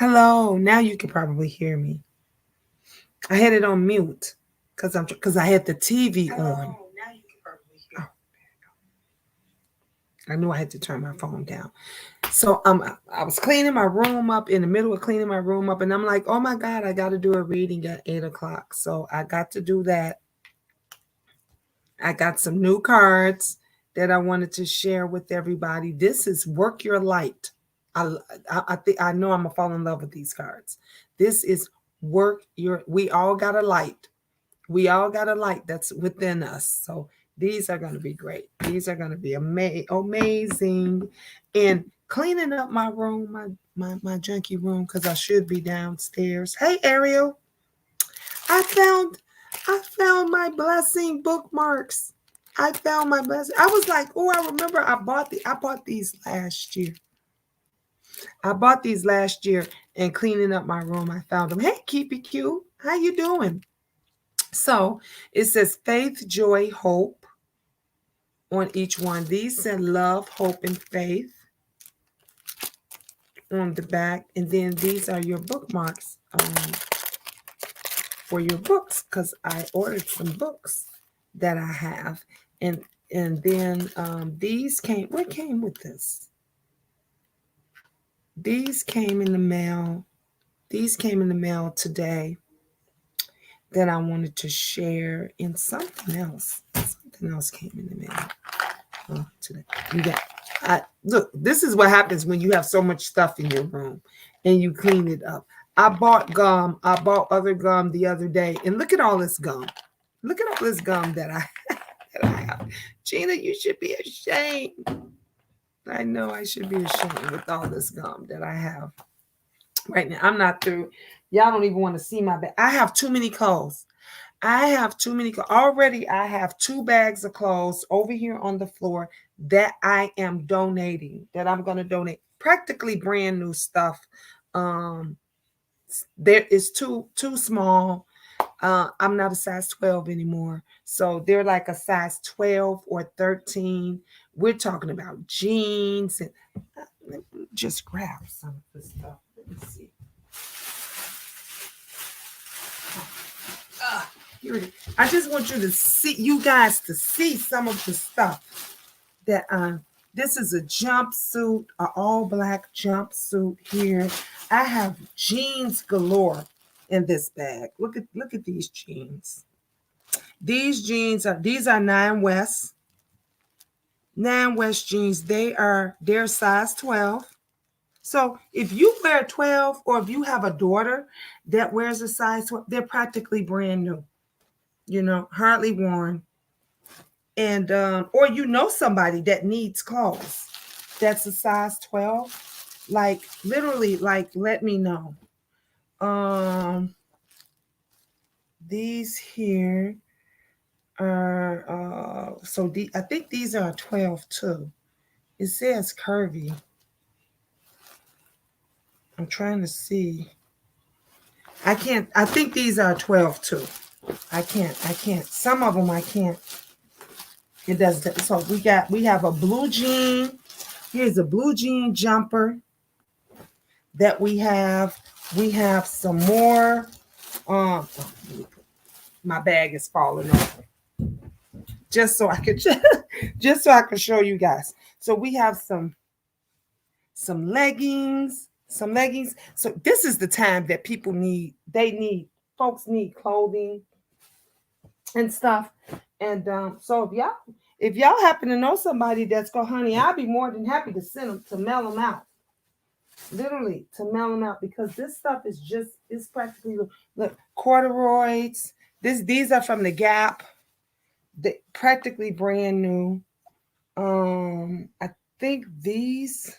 Hello. Now you can probably hear me. I had it on mute because I had the TV on. Now you can probably hear. Oh, I knew I had to turn my phone down. So I was cleaning my room up in the middle of cleaning my room up, and I'm like, oh my God, I got to do a reading at 8 o'clock. So I got to do that. I got some new cards that I wanted to share with everybody. This is Work Your Light. I I think I know I'm gonna fall in love with these cards. This is Work Your. We all got a light. We all got a light that's within us. So these are going to be great. These are going to be amazing. And cleaning up my room, my junky room, because I should be downstairs. Hey Ariel, I found I found my blessing bookmarks. I found my blessing. I was like, oh, I remember I bought these last year. I bought these last year and cleaning up my room. I found them. Hey, Keepy Q, how you doing? So it says faith, joy, hope on each one. These said love, hope, and faith on the back. And then these are your bookmarks for your books because I ordered some books that I have. And then these came, what came with this? These came in the mail. These came in the mail today that I wanted to share in something else. Something else came in the mail. Today. You got look, this is what happens when you have so much stuff in your room and you clean it up. I bought gum. I bought other gum the other day, and look at all this gum. Look at all this gum that I that I have. Gina, you should be ashamed. I know I should be ashamed with all this gum that I have right now. I'm not through. Y'all don't even want to see my bag. I have too many clothes. I have too many. Already, I have 2 bags of clothes over here on the floor that I am donating, that I'm going to donate. Practically brand new stuff. Um, there is too small. I'm not a size 12 anymore. So they're like a size 12 or 13. We're talking about jeans and let me just grab some of this stuff. Let me see. Here it is. I just want you to see, you guys to see some of the stuff that this is a jumpsuit, an all black jumpsuit here. I have jeans galore in this bag. Look at these jeans. These are Nine West jeans. They're size 12. So if you wear 12 or if you have a daughter that wears a size 12, they're practically brand new. Hardly worn. And or somebody that needs clothes that's a size 12, like literally, like let me know. um these here are I think these are 12 too. It says curvy. I'm trying to see. I think these are 12 too. I can't some of them I can't. It does. So we have a blue jean. Here's a blue jean jumper that we have. We have some more. Um, my bag is falling over. Just so I could just so I can show you guys. So we have some leggings, some leggings. So this is the time that folks need clothing and stuff. And so if y'all happen to know somebody that's go, honey, I'll be more than happy to send them to mail them out. Literally to mail them out because this stuff is practically look corduroys. These are from the Gap. They practically brand new. I think these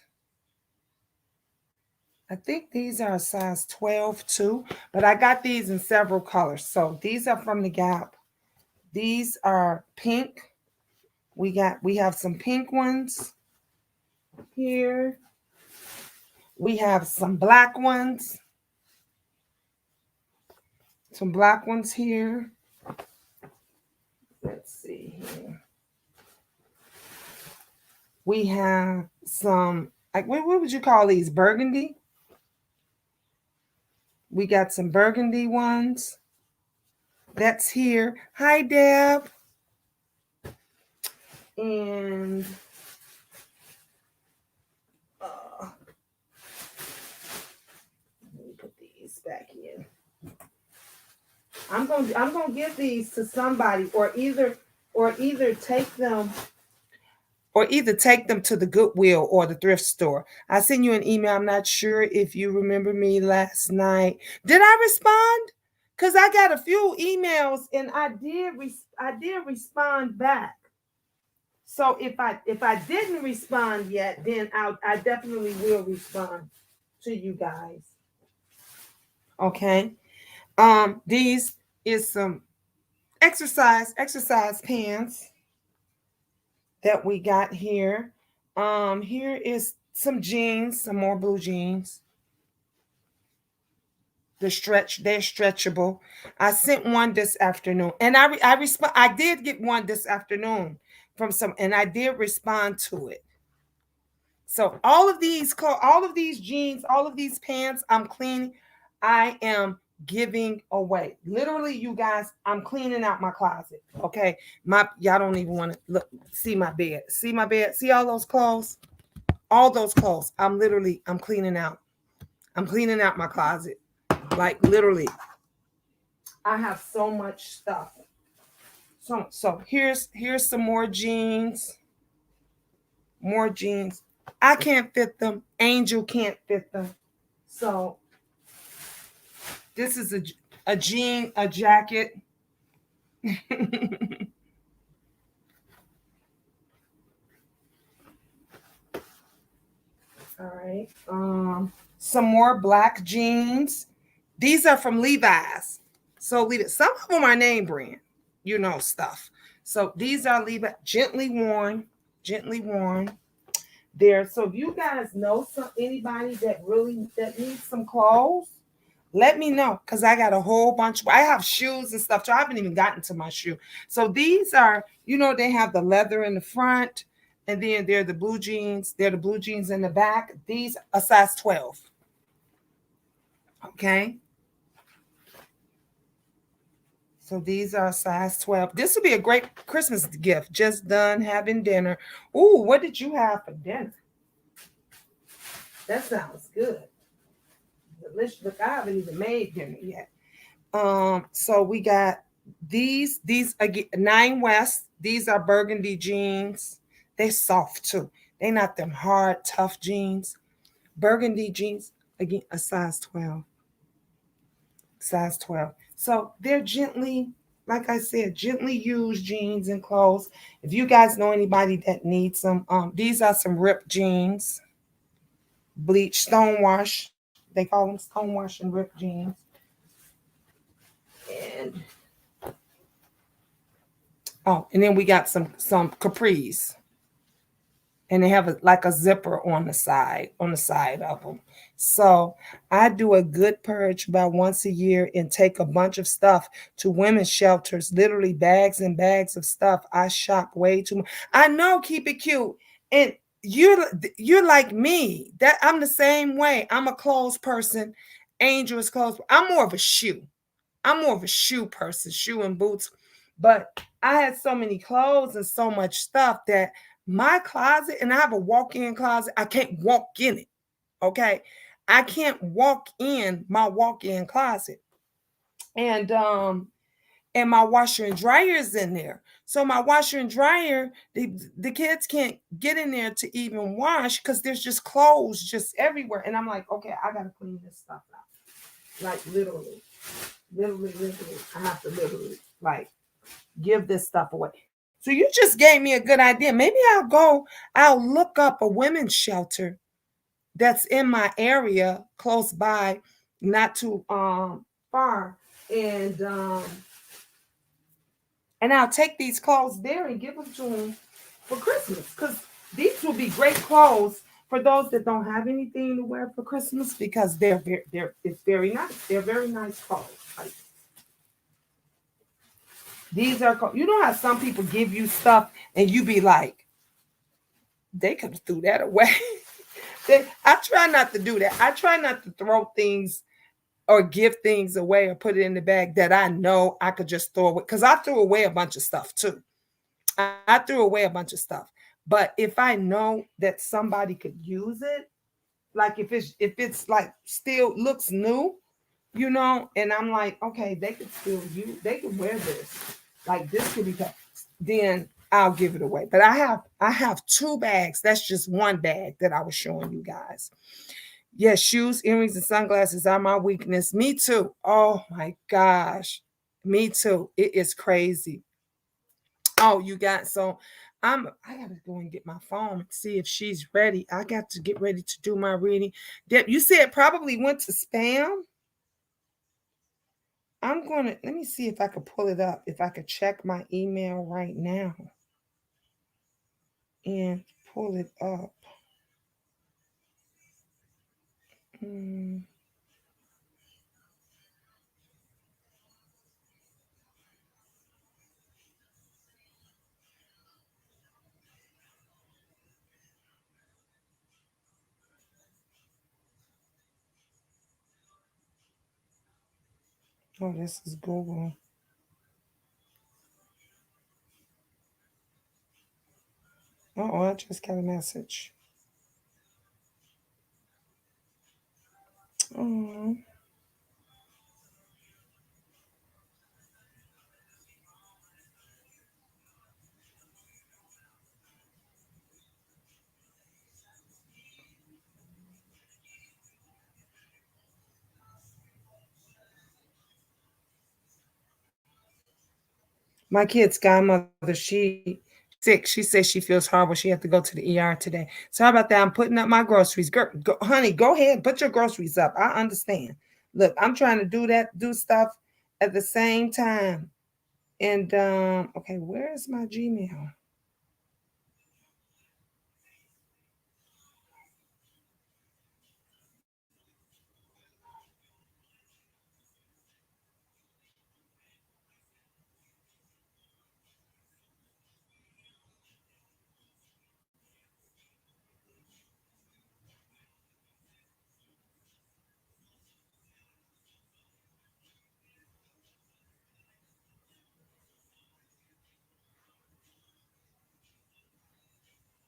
I think these are a size 12 too, but I got these in several colors. So these are from the Gap. These are pink. We have some pink ones here. We have some black ones. Some black ones here. Let's see here. We have some, like, what would you call these? Burgundy? We got some burgundy ones. That's here. Hi, Deb. And let me put these back in. I'm gonna give these to somebody, either take them to the Goodwill or the thrift store. I sent you an email. I'm not sure if you remember me last night. Did I respond? Because I got a few emails and I did respond back. So if I didn't respond yet, then I definitely will respond to you guys. Okay. These is some exercise pants that we got here. Here is some jeans, some more blue jeans. They're stretchable. I sent one this afternoon, and I did get one this afternoon from some, and I did respond to it. So all of these jeans, all of these pants, I'm cleaning. I am giving away. Literally, you guys, I'm cleaning out my closet. Okay, y'all don't even want to look. See my bed. See my bed. See all those clothes. All those clothes. I'm cleaning out. I'm cleaning out my closet. Like literally, I have so much stuff. So here's some more jeans. More jeans. I can't fit them. Angel can't fit them. So this is a jacket. All right. Some more black jeans. These are from Levi's. So some of them are name brand, stuff. So these are Levi's, gently worn. There. So if you guys know anybody that needs some clothes, let me know, because I got a whole bunch. I have shoes and stuff, so I haven't even gotten to my shoe. So these are, they have the leather in the front, and then they're the blue jeans. They're the blue jeans in the back. These are size 12. Okay. So these are size 12. This would be a great Christmas gift. Just done having dinner. Ooh, what did you have for dinner? That sounds good. Delicious. Look, I haven't even made dinner yet. So we got these again, 9 West. These are burgundy jeans. They're soft too. They're not them hard, tough jeans. Burgundy jeans, again, a size 12. Size 12. So they're gently, like I said, gently used jeans and clothes. If you guys know anybody that needs them, these are some ripped jeans. Bleach, stonewash. They call them stonewash and ripped jeans. And then we got some capris, and they have like a zipper on the side of them. So I do a good purge about once a year and take a bunch of stuff to women's shelters, literally bags and bags of stuff. I shop way too much. I know, keep it cute. And you're like me. That I'm the same way. I'm a clothes person. Angel is clothes. I'm more of a shoe person, shoe and boots. But I had so many clothes and so much stuff that my closet, and I have a walk-in closet, I can't walk in it. Okay. I can't walk in my walk-in closet. And my washer and dryer is in there. So my washer and dryer, the kids can't get in there to even wash because there's just clothes just everywhere. And I'm like, okay, I gotta clean this stuff out. Like literally. I have to literally like give this stuff away. So you just gave me a good idea. Maybe I'll look up a women's shelter that's in my area close by, not too far, and I'll take these clothes there and give them to them for Christmas, because these will be great clothes for those that don't have anything to wear for Christmas, because it's very nice. They're very nice clothes. Like, these are, how some people give you stuff and you be like, they could have threw that away. I try not to do that. I try not to throw things or give things away or put it in the bag that I know I could just throw away. Because I threw away a bunch of stuff too. I threw away a bunch of stuff. But if I know that somebody could use it, like if it's like still looks new, and I'm like, okay, they could still use, they could wear this. Like this could be, then I'll give it away. But I have two bags. That's just one bag that I was showing you guys. Yes, shoes, earrings, and sunglasses are my weakness. Me too. Oh my gosh. Me too. It is crazy. Oh, you got so I gotta go and get my phone and see if she's ready. I got to get ready to do my reading. Deb, you said it probably went to spam. I'm gonna let me see if I could pull it up, if I could check my email right now and pull it up. Mm, oh, this is Google. Oh, I just got a message. Oh, my kid's godmother, she's sick. She says she feels horrible. She had to go to the ER today. Sorry about that. I'm putting up my groceries. Girl, go, honey, go ahead. Put your groceries up. I understand. Look, I'm trying to do stuff at the same time. And okay, where is my Gmail?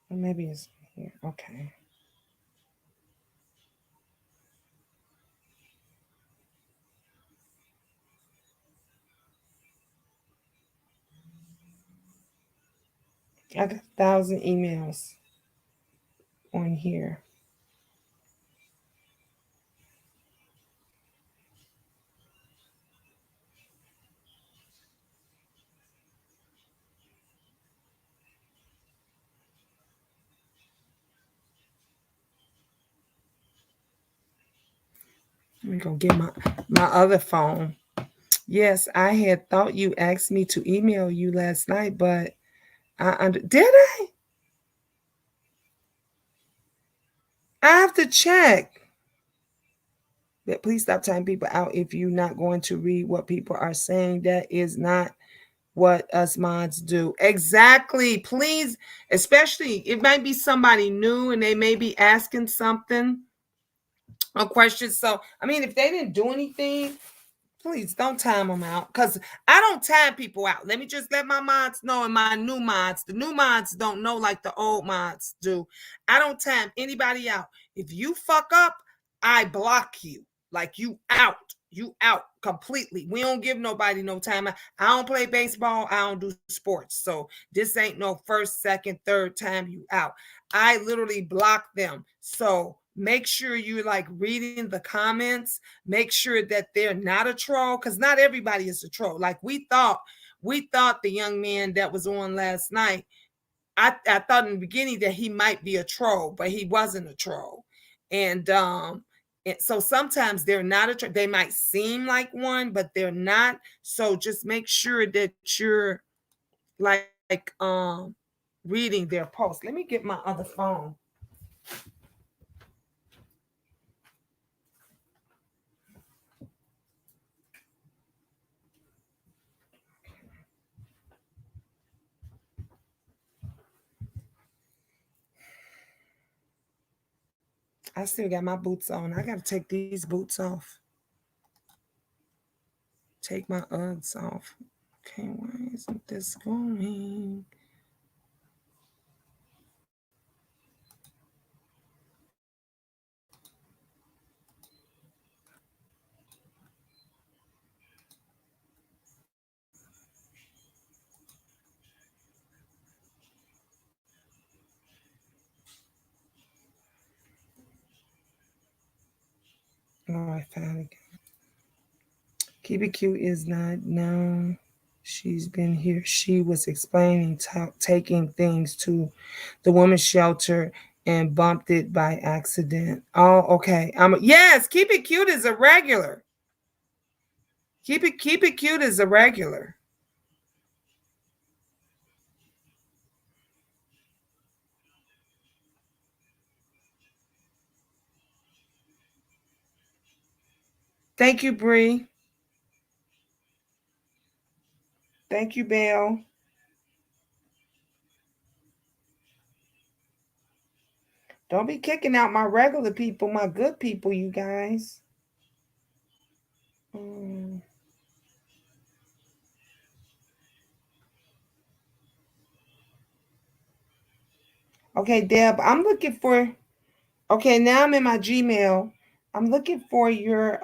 Or maybe it's here. Okay. I got 1,000 emails on here. Let me go get my other phone. Yes, I had thought you asked me to email you last night, but did I? I have to check. But please stop typing people out if you're not going to read what people are saying. That is not what us mods do. Exactly. Please, especially it might be somebody new and they may be asking something, a question. So, I mean, if they didn't do anything, please don't time them out because I don't time people out. Let me just let my mods know and my new mods. The new mods don't know like the old mods do. I don't time anybody out. If you fuck up, I block you. Like you out. You out completely. We don't give nobody no time. I don't play baseball. I don't do sports. So this ain't no first, second, third time you out. I literally block them. So make sure you're like reading the comments. Make sure that they're not a troll because not everybody is a troll. Like we thought the young man that was on last night, I thought in the beginning that he might be a troll, but he wasn't a troll. And so sometimes they're not a troll. They might seem like one, but they're not. So just make sure that you're like reading their posts. Let me get my other phone. I still got my boots on. I got to take these boots off. take my Uggs off. Okay, why isn't this going? Oh, I found it. Keep it cute is not known. She's been here. She was explaining taking things to the women's shelter and bumped it by accident. Oh, okay. Yes, keep it cute is a regular. Keep it cute is a regular. Thank you, Bree. Thank you, Belle. Don't be kicking out my regular people, my good people, you guys. Mm. Okay, Deb, I'm looking for. Okay, now I'm in my Gmail. I'm looking for your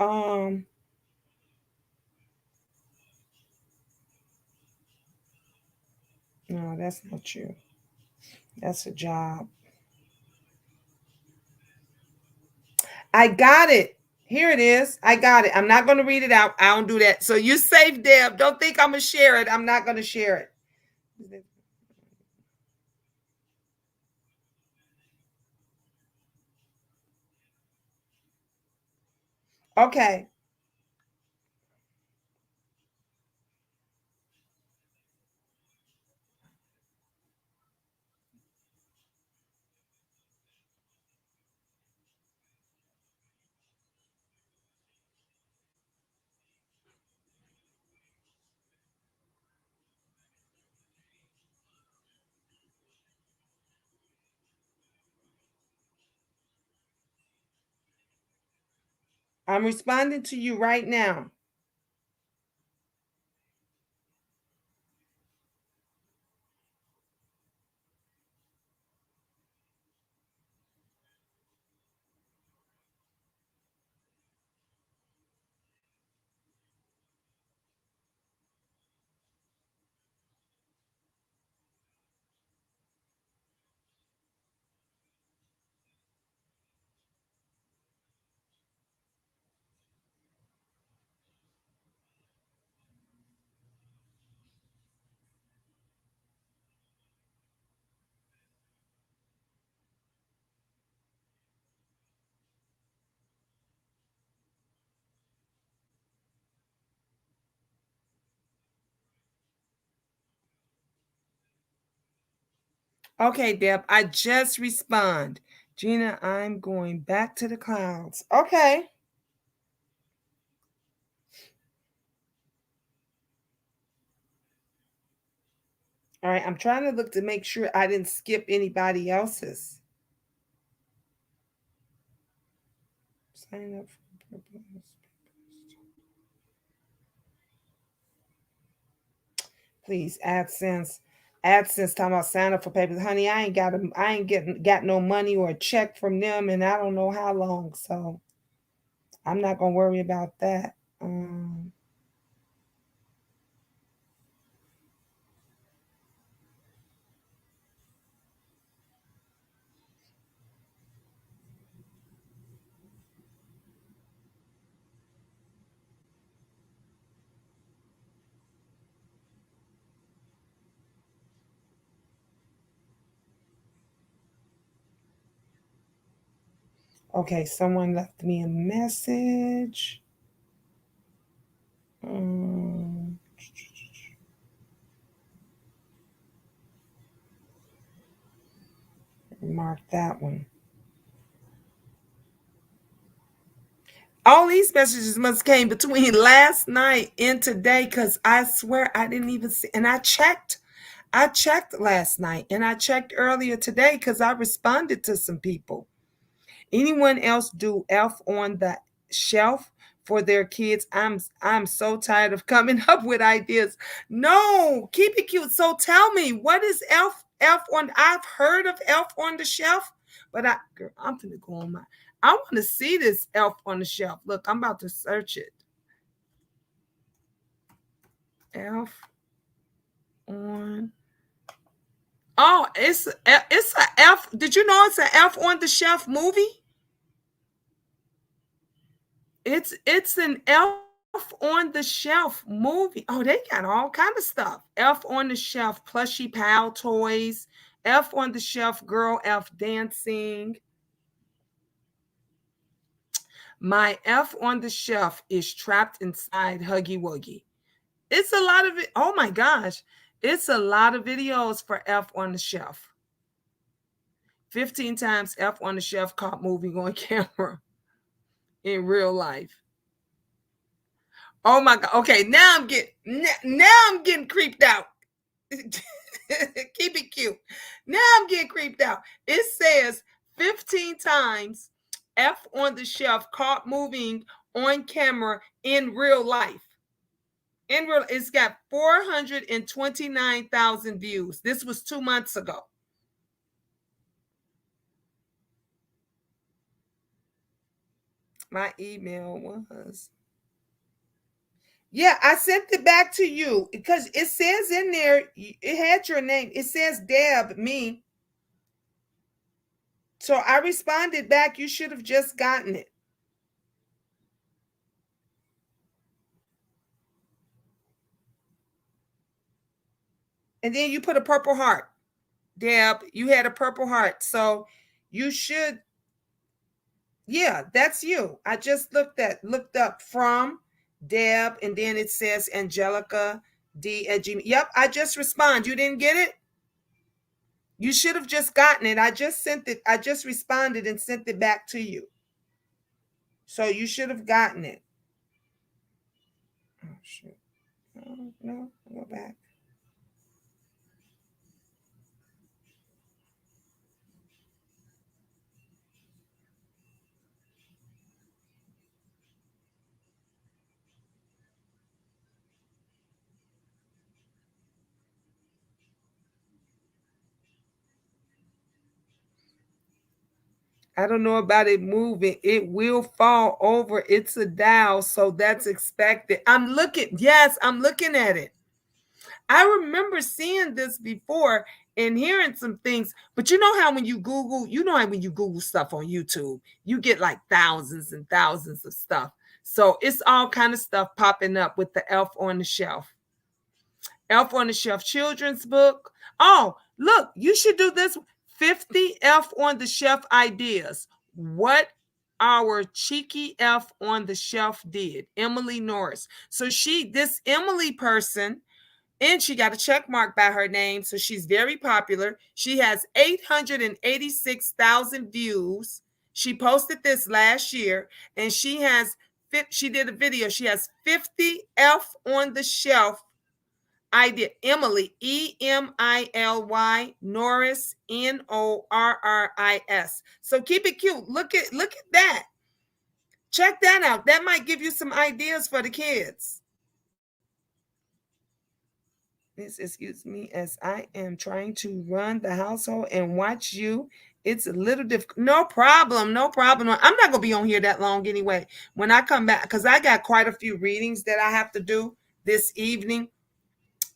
No, that's not you. That's a job. I got it. Here it is. I got it. I'm not going to read it out. I don't do that. So you safe, Deb. Don't think I'm going to share it. I'm not going to share it. Okay. I'm responding to you right now. Okay, Deb, I just respond. Gina, I'm going back to the clouds. Okay. All right. I'm trying to look to make sure I didn't skip anybody else's. Sign up for purpose. Please, AdSense. AdSense talking about sign up for papers. Honey, I ain't got no money or a check from them and I don't know how long. So I'm not gonna worry about that. Okay, someone left me a message. Mark that one. All these messages must came between last night and today because I swear I didn't even see. And I checked. I checked last night and I checked earlier today because I responded to some people. Anyone else do Elf on the Shelf for their kids. I'm so tired of coming up with ideas. No, keep it cute. So tell me, what is Elf on? I've heard of Elf on the Shelf, but girl, I'm gonna go on my. I want to see this Elf on the Shelf. Look, I'm about to search it. Elf on. Oh, it's a Elf. Did you know it's an Elf on the Shelf movie? It's an Elf on the Shelf movie. Oh, they got all kind of stuff. Elf on the Shelf plushie pal toys. Elf on the Shelf girl elf dancing. My Elf on the Shelf is trapped inside Huggy Wuggy. It's a lot of it. Oh my gosh. It's a lot of videos for Elf on the Shelf. 15 times Elf on the Shelf caught moving on camera in real life. Oh my God. Okay, now I'm getting creeped out. Keep it cute. Now I'm getting creeped out. It says 15 times F on the Shelf caught moving on camera in real life. It's got 429,000 views. This was 2 months ago. My email was. Yeah, I sent it back to you because it says in there, it had your name. It says Deb, me. So I responded back. You should have just gotten it. And then you put a purple heart. Deb, you had a purple heart. So you should. Yeah, that's you. I just looked up from Deb, and then it says Angelica D at Gmail. Yep, I just respond. You didn't get it? You should have just gotten it. I just sent it. I just responded and sent it back to you. So you should have gotten it. Oh shit. No, go back. I don't know about it moving. It will fall over. It's a Dow, so that's expected. I'm looking. Yes, I'm looking at it. I remember seeing this before and hearing some things, but you know how when you Google stuff on YouTube, you get like thousands and thousands of stuff. So it's all kind of stuff popping up with the Elf on the Shelf. Elf on the Shelf children's book. Oh, look, you should do this. 50 Elf on the Shelf ideas. What our cheeky Elf on the Shelf did. Emily Norris. So this Emily person, and she got a check mark by her name, so she's very popular. She has 886,000 views. She posted this last year, and she did a video. She has 50 Elf on the Shelf idea. Emily, Emily Norris, Norris. So keep it cute. Look at that. Check that out. That might give you some ideas for the kids. Excuse me, as I am trying to run the household and watch you. It's a little difficult. No problem. No problem. I'm not going to be on here that long anyway. When I come back, because I got quite a few readings that I have to do this evening.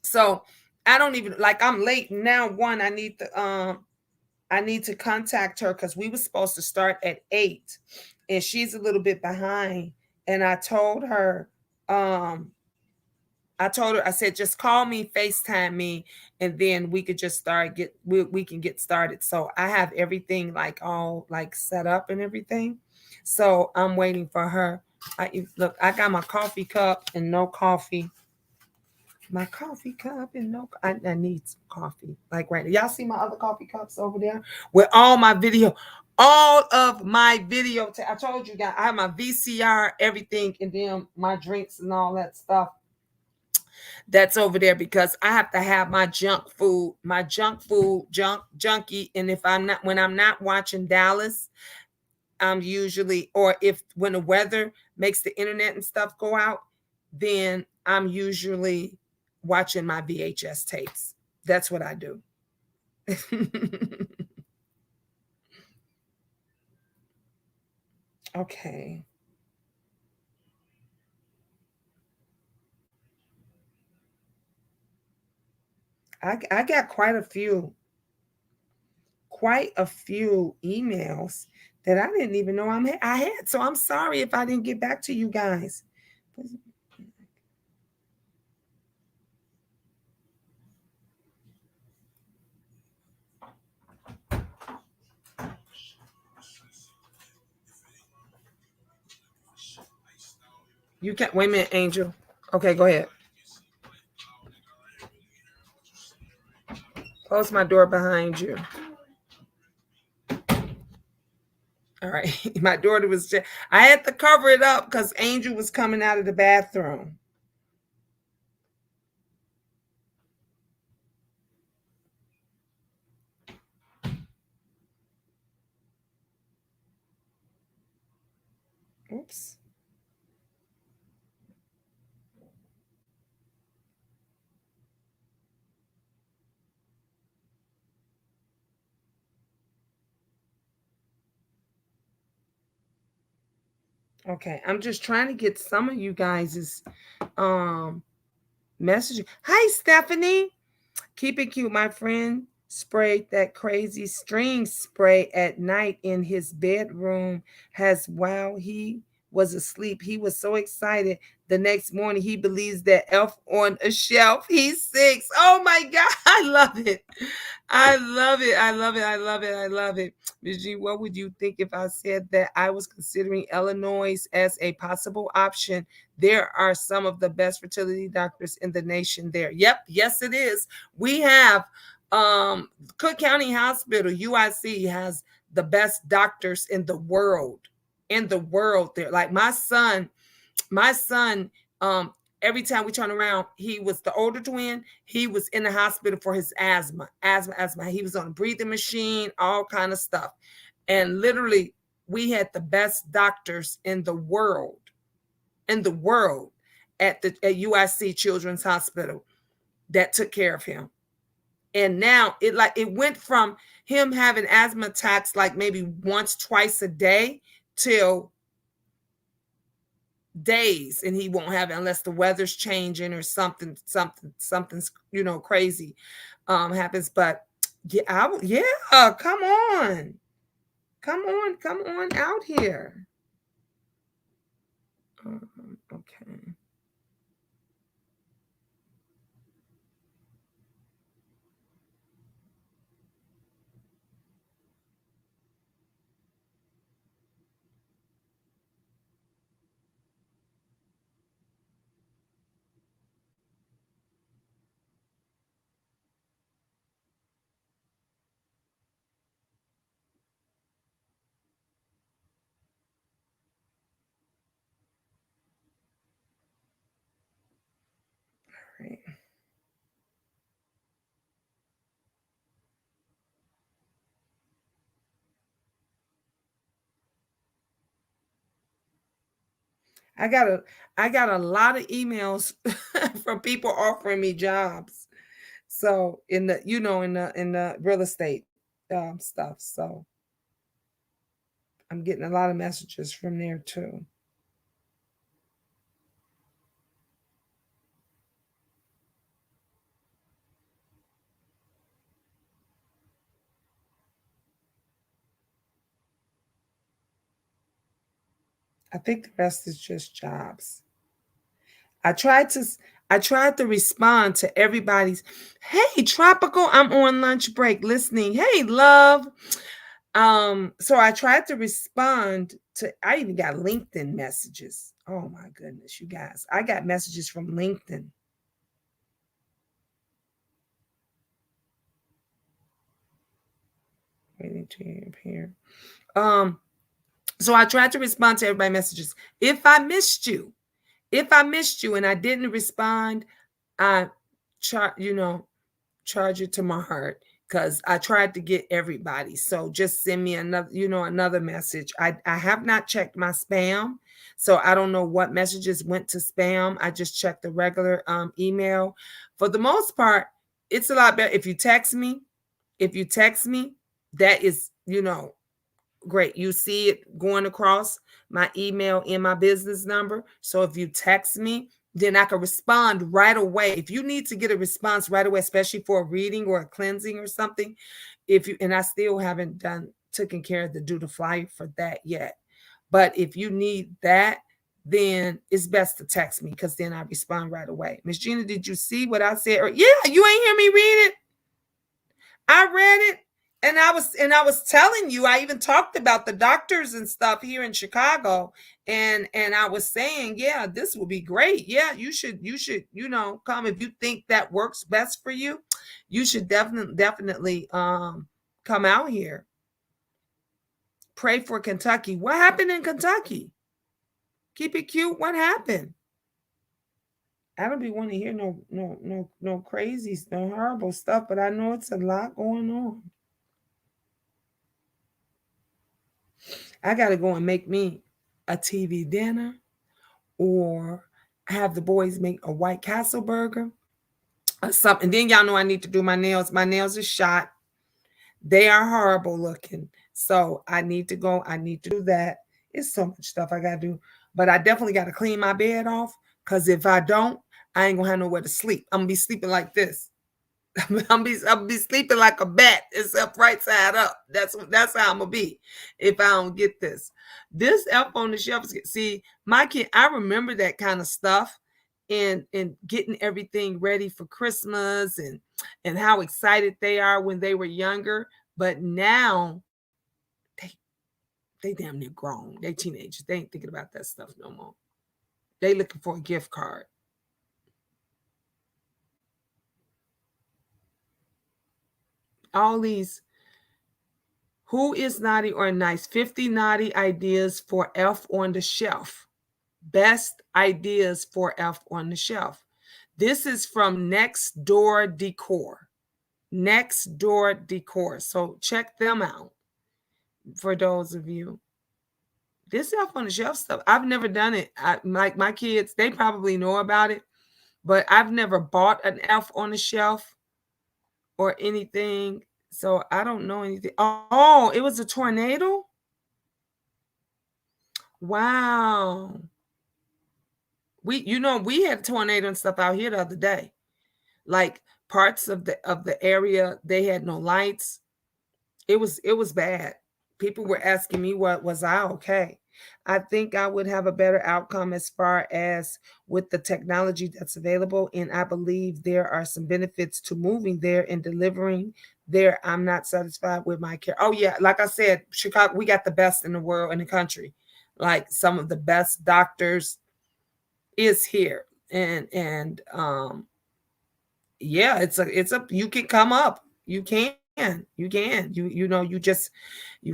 So I don't even I'm late now. One, I need to contact her because we were supposed to start at 8 and she's a little bit behind. And I told her, I said, just call me, FaceTime me, and then we could just we can get started. So I have everything all set up and everything. So I'm waiting for her. I got my coffee cup and no coffee. My coffee cup and no, I need some coffee. Right now. Y'all see my other coffee cups over there with all of my video. I told you guys, I have my VCR, everything, and then my drinks and all that stuff. That's over there because I have to have my junk food, junkie. And when I'm not watching Dallas, I'm usually, or if when the weather makes the internet and stuff go out, then I'm usually watching my VHS tapes. That's what I do. Okay. I got quite a few emails that I didn't even know I had. So I'm sorry if I didn't get back to you guys. You can't wait a minute, Angel. Okay, go ahead. Close my door behind you. All right. My daughter was just, I had to cover it up because Angel was coming out of the bathroom. Oops. Okay. I'm just trying to get some of you guys' um message. Hi, Stephanie. Keep it cute. My friend sprayed that crazy string spray at night in his bedroom has while he was asleep. He was so excited. The next morning, he believes that elf on a shelf. He's 6. Oh my God. I love it. I love it. I love it. I love it. I love it. Ms. G, what would you think if I said that I was considering Illinois as a possible option? There are some of the best fertility doctors in the nation there. Yep. Yes, it is. We have Cook County Hospital, UIC, has the best doctors in the world. In the world there. Like my son, every time we turn around, he was the older twin. He was in the hospital for his asthma. He was on a breathing machine, all kind of stuff. And literally, we had the best doctors in the world at UIC Children's Hospital that took care of him. And now it went from him having asthma attacks like maybe once, twice a day till days, and he won't have it unless the weather's changing or something's crazy happens. But yeah, come on, come on out here. Okay. All right. I got a lot of emails from people offering me jobs. So in the real estate stuff. So I'm getting a lot of messages from there too. I think the rest is just jobs. I tried to I tried to respond to everybody's, hey, Tropical, I'm on lunch break listening. Hey, love. So I tried to respond to, I even got LinkedIn messages. Oh my goodness, you guys. I got messages from LinkedIn. Waiting to hear. So I tried to respond to everybody's messages. If I missed you and I didn't respond, I charge it to my heart. because I tried to get everybody. So just send me another message. I have not checked my spam, so I don't know what messages went to spam. I just checked the regular email. For the most part, it's a lot better if you text me. If you text me, that is, great. You see it going across my email and my business number. So if you text me, then I can respond right away. If you need to get a response right away, especially for a reading or a cleansing or something, and I still haven't taken care of the do the flyer for that yet. But if you need that, then it's best to text me because then I respond right away. Miss Gina, did you see what I said? Or, yeah, you ain't hear me read it. I read it. And I was telling you, I even talked about the doctors and stuff here in Chicago, and I was saying, yeah, this will be great. Yeah, you should come if you think that works best for you. You should definitely come out here. Pray for Kentucky. What happened in Kentucky? Keep it cute. What happened? I don't be want to hear no crazy, no horrible stuff, but I know it's a lot going on. I got to go and make me a TV dinner or have the boys make a White Castle burger or something. Then y'all know I need to do my nails. My nails are shot. They are horrible looking. So I need to go. I need to do that. It's so much stuff I got to do. But I definitely got to clean my bed off because if I don't, I ain't going to have nowhere to sleep. I'm going to be sleeping like this. I'll be sleeping like a bat, except right side up. That's how I'm gonna be if I don't get this. This Elf on the Shelf. See, my kid, I remember that kind of stuff, and getting everything ready for Christmas, and how excited they are when they were younger. But now they damn near grown. They teenagers. They ain't thinking about that stuff no more. They looking for a gift card. All these. Who is naughty or nice? 50 naughty ideas for Elf on the Shelf. Best ideas for Elf on the Shelf. This is from Next Door Decor. Next Door Decor. So check them out for those of you. This Elf on the Shelf stuff, I've never done it. Like my kids, they probably know about it, but I've never bought an Elf on the Shelf or anything. So I don't know anything. Oh, it was a tornado? Wow. We had a tornado and stuff out here the other day. Like parts of the area, they had no lights. It was bad. People were asking me, what was I okay? I think I would have a better outcome as far as with the technology that's available. And I believe there are some benefits to moving there and delivering there. I'm not satisfied with my care. Oh, yeah. Like I said, Chicago, we got the best in the world, in the country. Like some of the best doctors is here. And yeah, it's a you can come up. You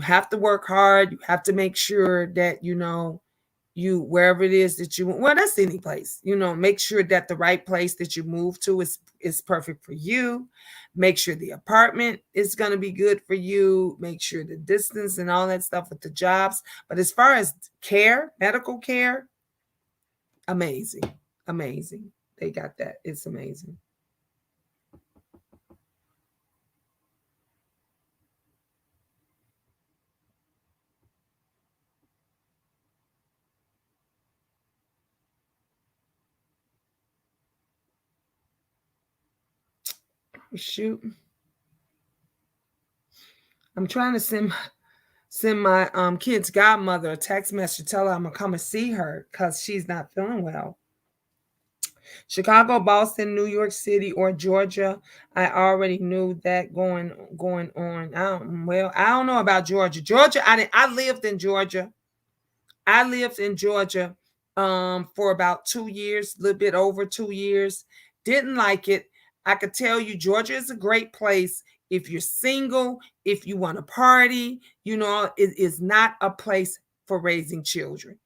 have to work hard. You have to make sure that you wherever it is that you, well, that's any place, make sure that the right place that you move to is perfect for you. Make sure the apartment is going to be good for you. Make sure the distance and all that stuff with the jobs. But as far as care, medical care, amazing. They got that. It's amazing. Shoot, I'm trying to send my kid's godmother a text message, tell her I'm gonna come and see her because she's not feeling well. Chicago, Boston, New York City, or Georgia. I already knew that going on. I don't know about Georgia. I lived in Georgia. I lived in Georgia for about 2 years, a little bit over 2 years. Didn't like it. I could tell you Georgia is a great place if you're single, if you want to party. It is not a place for raising children.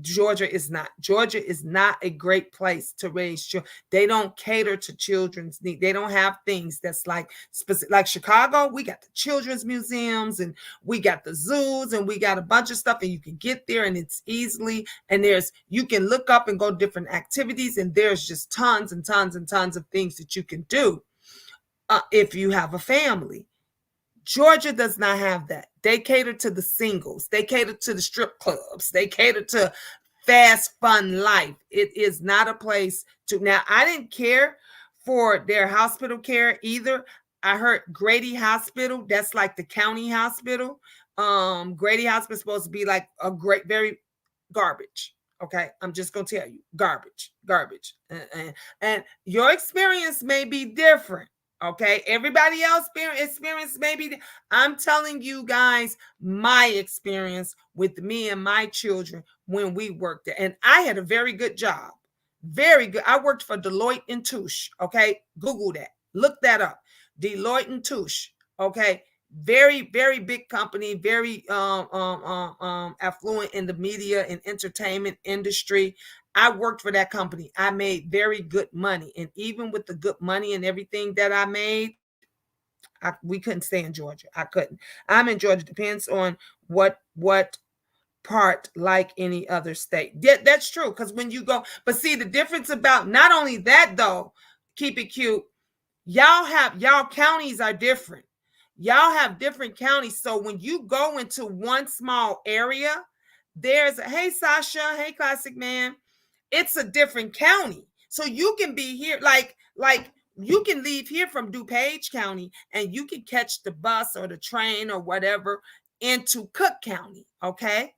Georgia is not. Georgia is not a great place to raise children. They don't cater to children's needs. They don't have things that's like specific. Like Chicago, we got the children's museums and we got the zoos and we got a bunch of stuff, and you can get there and it's easily, and you can look up and go to different activities, and there's just tons and tons and tons of things that you can do if you have a family. Georgia does not have that. They cater to the singles. They cater to the strip clubs. They cater to fast, fun life. It is not a place to. Now, I didn't care for their hospital care either. I heard Grady Hospital, that's like the county hospital. Grady Hospital is supposed to be like a great, very garbage. Okay, I'm just gonna tell you, garbage. And your experience may be different. Okay, everybody else experience maybe. I'm telling you guys my experience with me and my children when we worked there, and I had a very good job, very good. I worked for Deloitte and Touche. Okay, Google that, look that up, Deloitte and Touche. Okay, very very big company, very affluent in the media and entertainment industry. I worked for that company. I made very good money. And even with the good money and everything that I made, we couldn't stay in Georgia. I couldn't. I'm in Georgia. Depends on what part, like any other state. Yeah, that's true. Because when you go, but see the difference about not only that though, keep it cute. Y'all counties are different. Y'all have different counties. So when you go into one small area, there's hey Sasha, hey Classic Man, it's a different county. So you can be here, like you can leave here from DuPage County and you can catch the bus or the train or whatever into Cook County. Okay.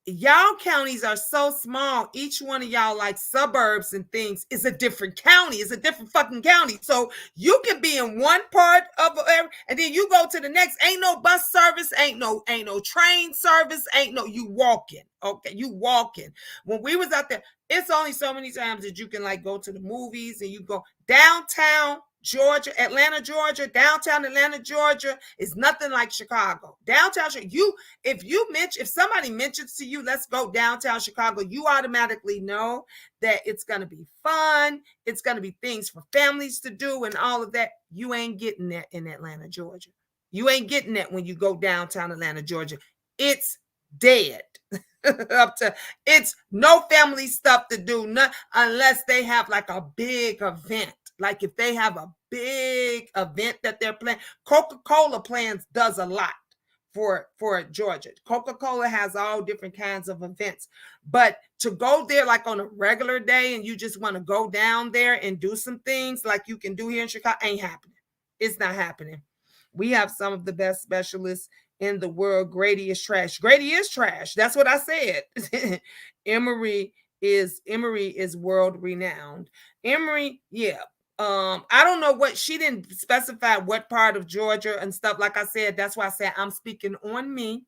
Y'all counties are so small. Each one of y'all, like suburbs and things, is a different county. It's a different fucking county. So you can be in one part of area, and then you go to the next. Ain't no bus service. Ain't no train service. Ain't no, you walking. Okay, you walking. When we was out there, it's only so many times that you can like go to the movies and you go downtown Georgia, Atlanta, Georgia, downtown Atlanta, Georgia is nothing like Chicago. Downtown, if somebody mentions to you, let's go downtown Chicago, you automatically know that it's going to be fun. It's going to be things for families to do and all of that. You ain't getting that in Atlanta, Georgia. You ain't getting that when you go downtown Atlanta, Georgia. It's dead. It's no family stuff to do, unless they have like a big event. Like if they have a big event that they're planning, Coca-Cola does a lot for Georgia. Coca-Cola has all different kinds of events, but to go there like on a regular day and you just want to go down there and do some things like you can do here in Chicago, ain't happening. It's not happening. We have some of the best specialists in the world. Grady is trash. Grady is trash. That's what I said. Emory is world renowned. Emory, yeah. I don't know what, she didn't specify what part of Georgia and stuff. Like I said, that's why I said I'm speaking on me.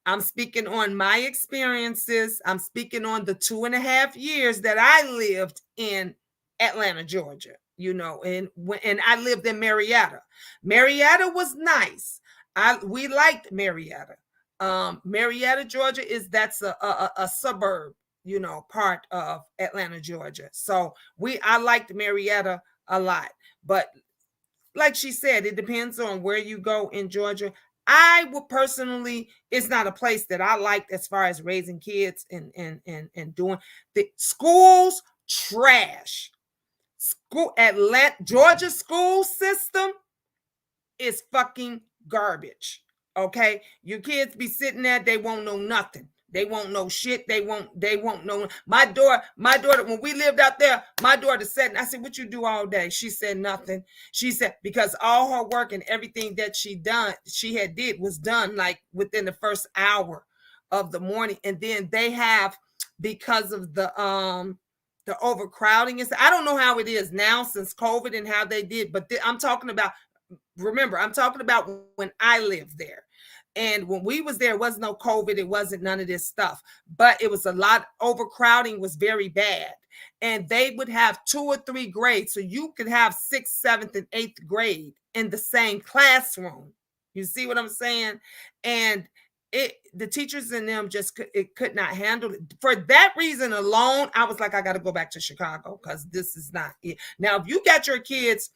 I'm speaking on my experiences. I'm speaking on the 2.5 years that I lived in Atlanta, Georgia, and I lived in Marietta. Marietta was nice. We liked Marietta. Marietta, Georgia that's a suburb, part of Atlanta, Georgia. So I liked Marietta a lot. But like she said, it depends on where you go in Georgia. I would personally, it's not a place that I liked as far as raising kids and doing the schools. Trash. Georgia school system is fucking garbage. Okay, your kids be sitting there, they won't know nothing. They won't know shit. They won't know. My daughter, when we lived out there, my daughter said, and I said, what you do all day? She said, nothing. She said, because all her work and everything that she did was done like within the first hour of the morning. And then they have, because of the overcrowding, I don't know how it is now since COVID and how they did, but I'm talking about when I lived there. And when we was there, it wasn't no COVID. It wasn't none of this stuff. But it was a lot. Overcrowding was very bad. And they would have 2 or 3 grades. So you could have 6th, 7th, and 8th grade in the same classroom. You see what I'm saying? And the teachers in them just could not handle it. For that reason alone, I was like, I got to go back to Chicago because this is not it. Now, if you got your kids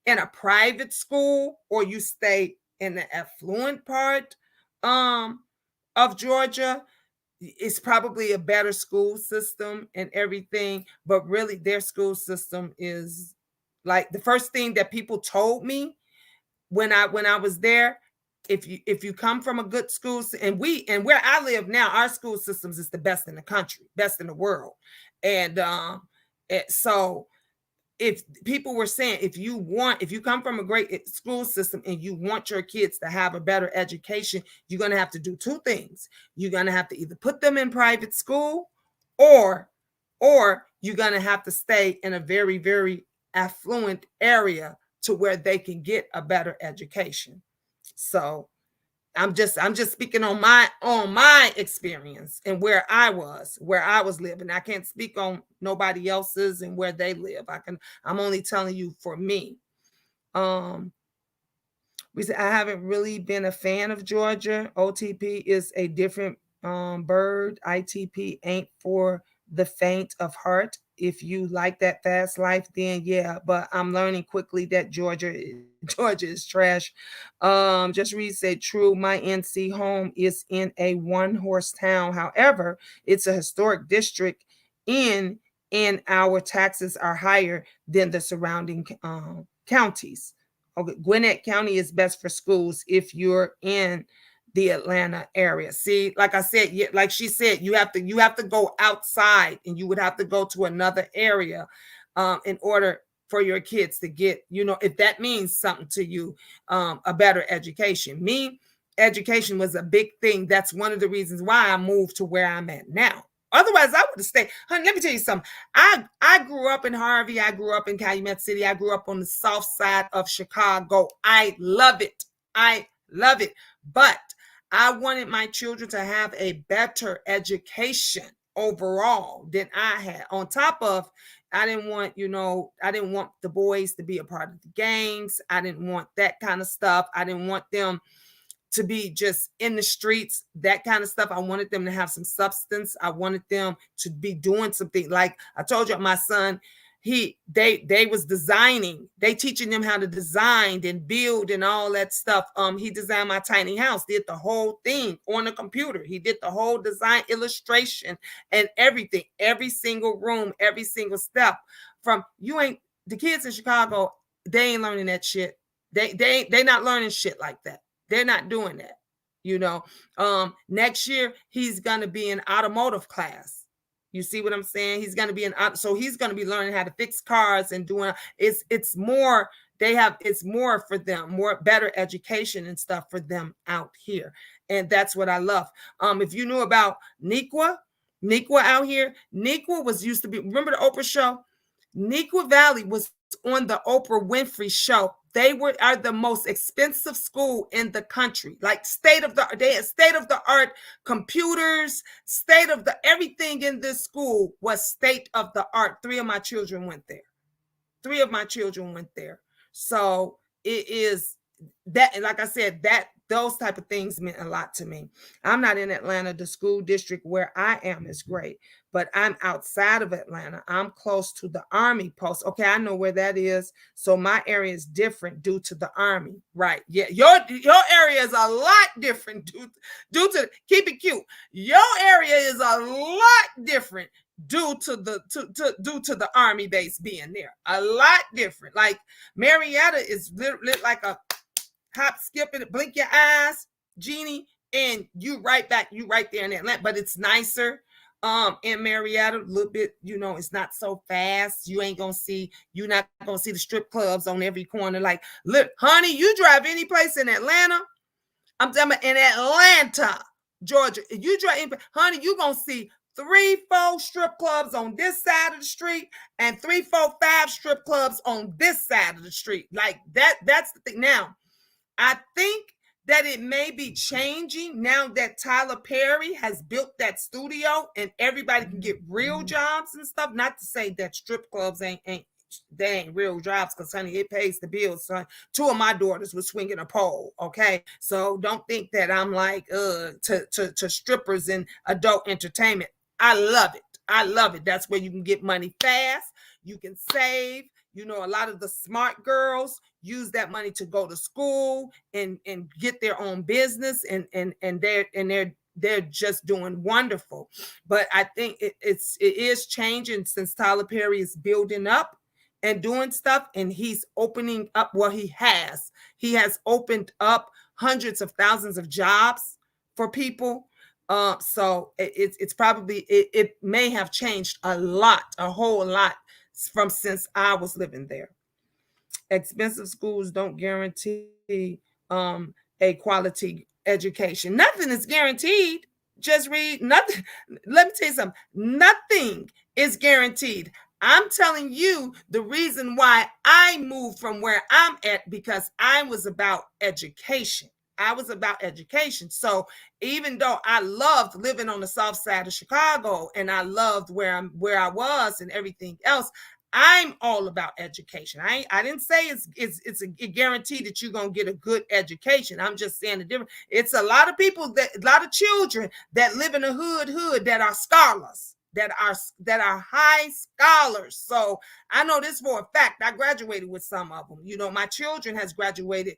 in a private school or you stay in the affluent part of Georgia, it's probably a better school system and everything. But really, their school system is like the first thing that people told me when I was there. If you come from a good school, and where I live now, our school systems is the best in the country, best in the world, and so if people were saying if you come from a great school system and you want your kids to have a better education, you're going to have to do two things. You're going to have to either put them in private school, or you're going to have to stay in a very, very affluent area to where they can get a better education. So I'm just speaking on my experience and where I was living. I can't speak on nobody else's and where they live. I'm only telling you for me. We said I haven't really been a fan of Georgia. OTP is a different bird. ITP ain't for the faint of heart. If you like that fast life, then yeah. But I'm learning quickly that Georgia is trash. Just Reed said, true. My NC home is in a one-horse town. However, it's a historic district and our taxes are higher than the surrounding counties. Okay, Gwinnett County is best for schools if you're in the Atlanta area. See, like I said, like she said, you have to go outside, and you would have to go to another area in order for your kids to get, if that means something to you, a better education. Education was a big thing. That's one of the reasons why I moved to where I'm at now. Otherwise, I would have stayed. Honey, let me tell you something. I grew up in Harvey. I grew up in Calumet City. I grew up on the south side of Chicago. I love it. But I wanted my children to have a better education overall than I had. On top of, I didn't want the boys to be a part of the gangs. I didn't want that kind of stuff. I didn't want them to be just in the streets, that kind of stuff. I wanted them to have some substance. I wanted them to be doing something. Like I told you, my son, they was designing. They teaching them how to design and build and all that stuff. He designed my tiny house, did the whole thing on the computer. He did the whole design, illustration, and everything, every single room, every single step. The kids in Chicago, they ain't learning that shit. They not learning shit like that. They're not doing that. Next year he's going to be in automotive class. You see what I'm saying? He's going to be so he's going to be learning how to fix cars and doing it's more. It's more for them, more better education and stuff for them out here. And that's what I love. If you knew about Nequa out here, Nequa used to be, remember the Oprah show? Nequa Valley was on the Oprah Winfrey show. They are the most expensive school in the country, like state of the art computers, everything in this school was state of the art. 3 of my children went there. So it is that, like I said, that those type of things meant a lot to me. I'm not in Atlanta. The school district where I am is great, but I'm outside of Atlanta. I'm close to the Army post. Okay, I know where that is. So my area is different due to the Army, right? Yeah, your area is a lot different due to, keep it cute. Your area is a lot different due to the Army base being there. A lot different. Like Marietta is lit like a hop, skip it, blink your eyes, Jeannie, and you right there in Atlanta. But it's nicer in Marietta, a little bit, it's not so fast. You're not gonna see the strip clubs on every corner. Like, look, honey, you drive any place in Atlanta, I'm talking about in Atlanta, Georgia, you drive, honey, you gonna see 3, 4 strip clubs on this side of the street and 3, 4, 5 strip clubs on this side of the street. Like that's the thing. Now, I think that it may be changing now that Tyler Perry has built that studio and everybody can get real jobs and stuff. Not to say that strip clubs ain't they ain't real jobs, because honey, it pays the bills, son. Two of my daughters were swinging a pole. Okay, so don't think that I'm like to strippers and adult entertainment. I love it. I love it. That's where you can get money fast. You can save. You know, a lot of the smart girls use that money to go to school and get their own business, and they're just doing wonderful. But I think it is changing since Tyler Perry is building up and doing stuff, and he's opening up. Well, he has opened up hundreds of thousands of jobs for people. So it's probably it may have changed a whole lot from since I was living there. Expensive schools don't guarantee a quality education. Nothing is guaranteed. Just read nothing. Let me tell you something. Nothing is guaranteed. I'm telling you the reason why I moved from where I'm at, because I was about education. I was about education. So even though I loved living on the south side of Chicago and I loved where I was and everything else, I'm all about education. I didn't say it's a guarantee that you're gonna get a good education. I'm just saying the difference. It's a lot of people, that a lot of children that live in a hood that are scholars, that are high scholars. So I know this for a fact. I graduated with some of them. You know, my children has graduated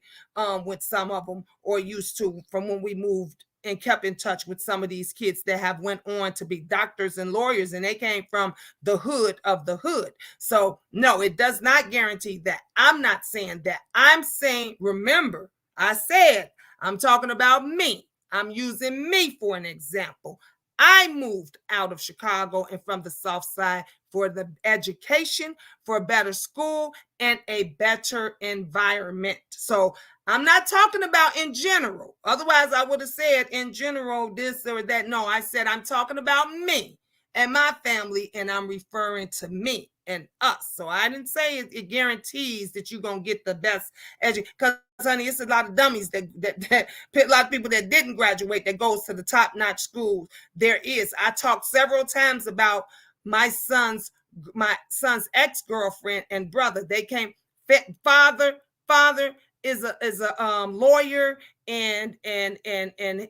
with some of them, or used to, from when we moved, and kept in touch with some of these kids that have went on to be doctors and lawyers, and they came from the hood of the hood. So no, it does not guarantee that. I'm not saying that. I'm saying, remember, I said I'm talking about me. I'm using me for an example. I moved out of Chicago and from the South Side for the education, for a better school, and a better environment. So I'm not talking about in general. Otherwise, I would have said in general this or that. No, I said I'm talking about me and my family, and I'm referring to me and us. So I didn't say it guarantees that you're going to get the best education, because honey, it's a lot of dummies that a lot of people that didn't graduate that goes to the top-notch schools. There is. I talked several times about my son's ex-girlfriend and brother. They came. Father is a lawyer, and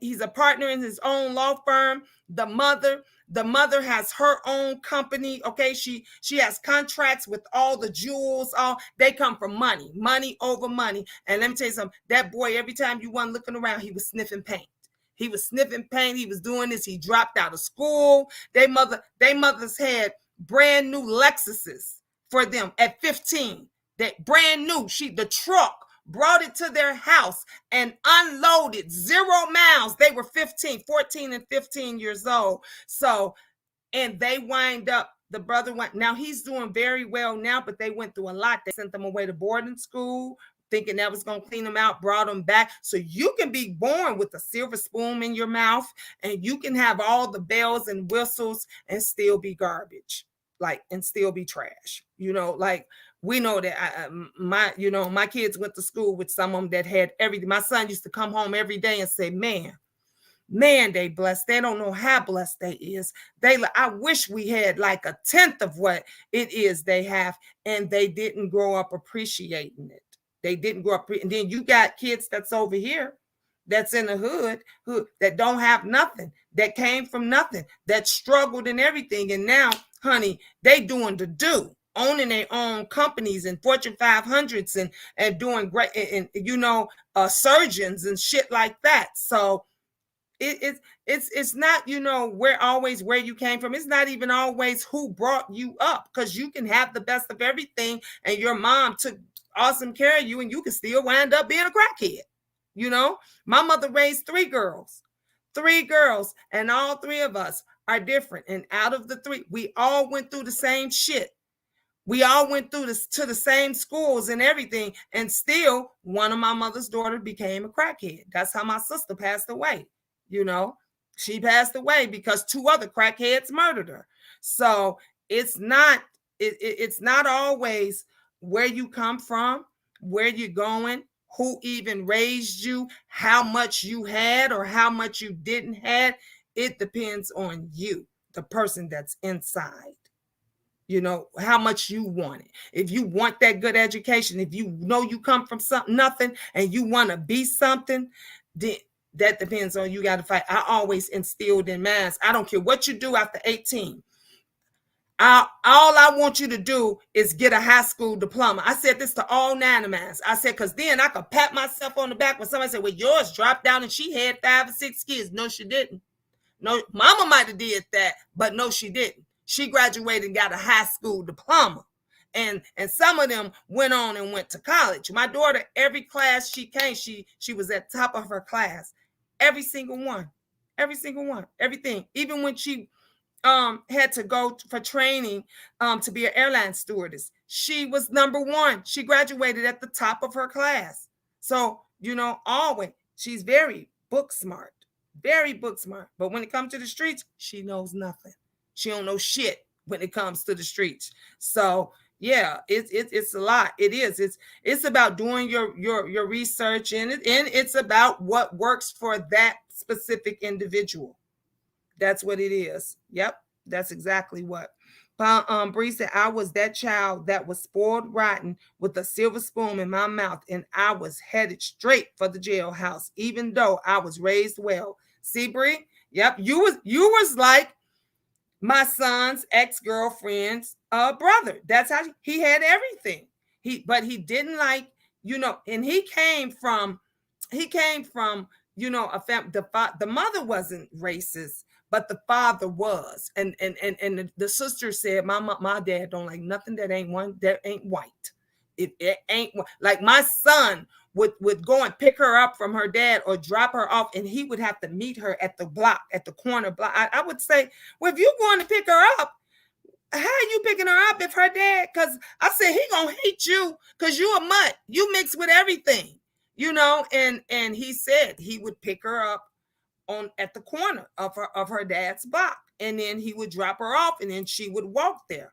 he's a partner in his own law firm. The mother has her own company. Okay, she has contracts with all the jewels. All they come from money over money. And let me tell you something. That boy, every time you weren't looking around, he was sniffing paint. He was sniffing paint. He was doing this. He dropped out of school. They mothers had brand new Lexuses for them at 15. That brand new. The truck brought it to their house and unloaded 0 miles. They were 14 and 15 years old. So, and they wind up, the brother went, now he's doing very well now, but they went through a lot. They sent them away to boarding school, thinking that was going to clean them out, brought them back. So you can be born with a silver spoon in your mouth, and you can have all the bells and whistles and still be garbage, like, and still be trash. You know, like, we know that my kids went to school with some of them that had everything. My son used to come home every day and say, man, they blessed. They don't know how blessed they is. I wish we had like a tenth of what it is they have, and they didn't grow up appreciating it. They didn't grow up. And then you got kids that's over here, that's in the hood, who that don't have nothing, that came from nothing, that struggled and everything, and now, honey, they doing the do, owning their own companies and Fortune 500s, and doing great, and surgeons and shit like that. So it's not, where you came from. It's not even always who brought you up, because you can have the best of everything and your mom took awesome care of you, and you can still wind up being a crackhead. My mother raised three girls, and all three of us are different. And out of the three, we all went through the same shit. We all went through to the same schools and everything, and still one of my mother's daughters became a crackhead. That's how my sister passed away. She passed away because two other crackheads murdered her. So it's not always where you come from, where you're going, who even raised you, how much you had or how much you didn't have. It depends on you, the person that's inside. how much you want it. If you want that good education, if you know you come from something, nothing, and you want to be something, then that depends on you. Got to fight. I always instilled in minds, I don't care what you do after 18. All I want you to do is get a high school diploma. I said this to all nine of mine. I said, because then I could pat myself on the back when somebody said, well, yours dropped down and she had 5 or 6 kids. No, she didn't. No, mama might have did that, but no, she didn't. She graduated and got a high school diploma. And some of them went on and went to college. My daughter, every class she came, she was at top of her class. Every single one. Every single one. Everything. Even when she had to go for training to be an airline stewardess, she was number 1. She graduated at the top of her class. So, always, she's very book smart. Very book smart. But when it comes to the streets, she knows nothing. She don't know shit when it comes to the streets. So yeah, it's a lot. It is. It's about doing your research, and it's about what works for that specific individual. That's what it is. Yep, that's exactly what. Bree said, I was that child that was spoiled rotten with a silver spoon in my mouth, and I was headed straight for the jailhouse, even though I was raised well. See, Bree? Yep, you was like my son's ex-girlfriend's brother. That's how he had everything. But he didn't like, and he came from a family. The mother wasn't racist, but the father was. And the sister said, my dad don't like nothing that ain't white. It ain't like my son would go and pick her up from her dad or drop her off, and he would have to meet her at the corner block. I would say, well, if you're going to pick her up, how are you picking her up if her dad? Because I said he gonna hate you because you a mutt. You mix with everything, And he said he would pick her up at the corner of her dad's block, and then he would drop her off, and then she would walk there.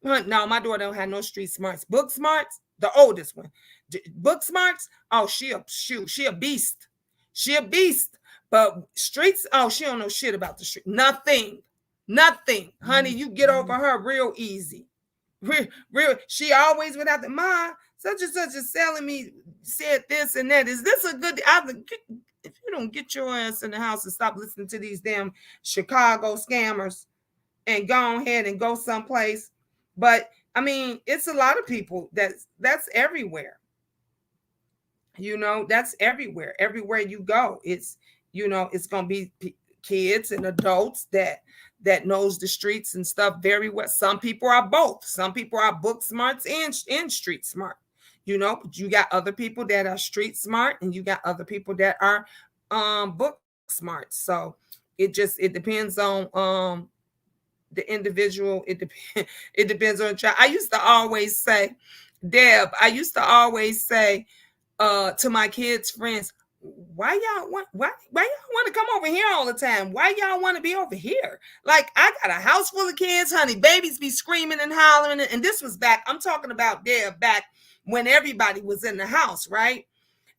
No, my daughter don't have no street smarts. Book smarts, the oldest one. Book smarts, oh, she a beast. She a beast. But streets, oh, she don't know shit about the street. Nothing. Honey, you get over her real easy. Real. She always would have to, Ma, such and such is selling me, said this and that. Is this a good, if you don't get your ass in the house and stop listening to these damn Chicago scammers and go ahead and go someplace. But I mean, it's a lot of people that's everywhere. That's everywhere. Everywhere you go, it's it's gonna be kids and adults that knows the streets and stuff very well. Some people are both. Some people are book smarts and street smart. But you got other people that are street smart, and you got other people that are book smart. So it depends on the individual. It depends on the child. I used to always say, Deb, to my kids' friends, why y'all want to come over here all the time? Why y'all want to be over here? Like, I got a house full of kids, honey. Babies be screaming and hollering. And this was I'm talking about Deb back when everybody was in the house, right?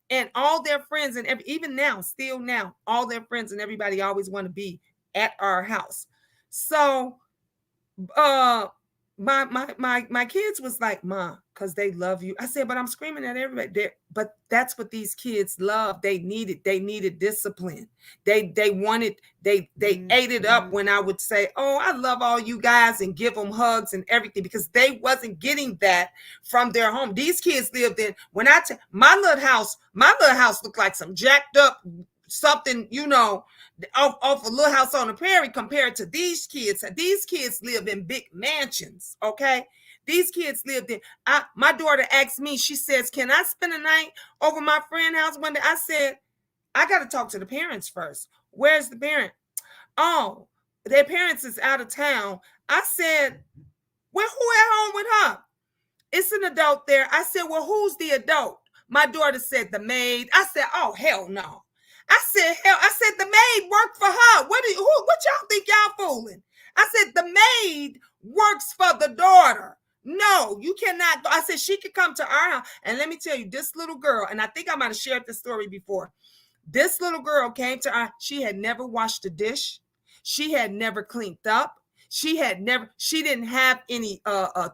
And all their friends, and even now, still now, all their friends and everybody always want to be at our house. So my kids was like, Ma, because they love you. I said, but I'm screaming at everybody. But that's what these kids love. They needed discipline. They ate it up when I would say, oh, I love all you guys, and give them hugs and everything, because they wasn't getting that from their home. These kids lived in, my little house looked like some jacked up something, off a little house on the prairie compared to these kids. These kids live in big mansions, okay? These kids lived in, my daughter asked me, she says, can I spend a night over my friend's house one day? I said, I got to talk to the parents first. Where's the parent? Oh, their parents is out of town. I said, well, who at home with her? It's an adult there. I said, well, who's the adult? My daughter said, the maid. I said, oh, hell no. I said, the maid worked for her. What y'all think y'all fooling? I said, the maid works for the daughter. No, you cannot go. I said, she could come to our house. And let me tell you, this little girl, and I think I might have shared this story before. This little girl came to our, she had never washed a dish. She had never cleaned up. She didn't have any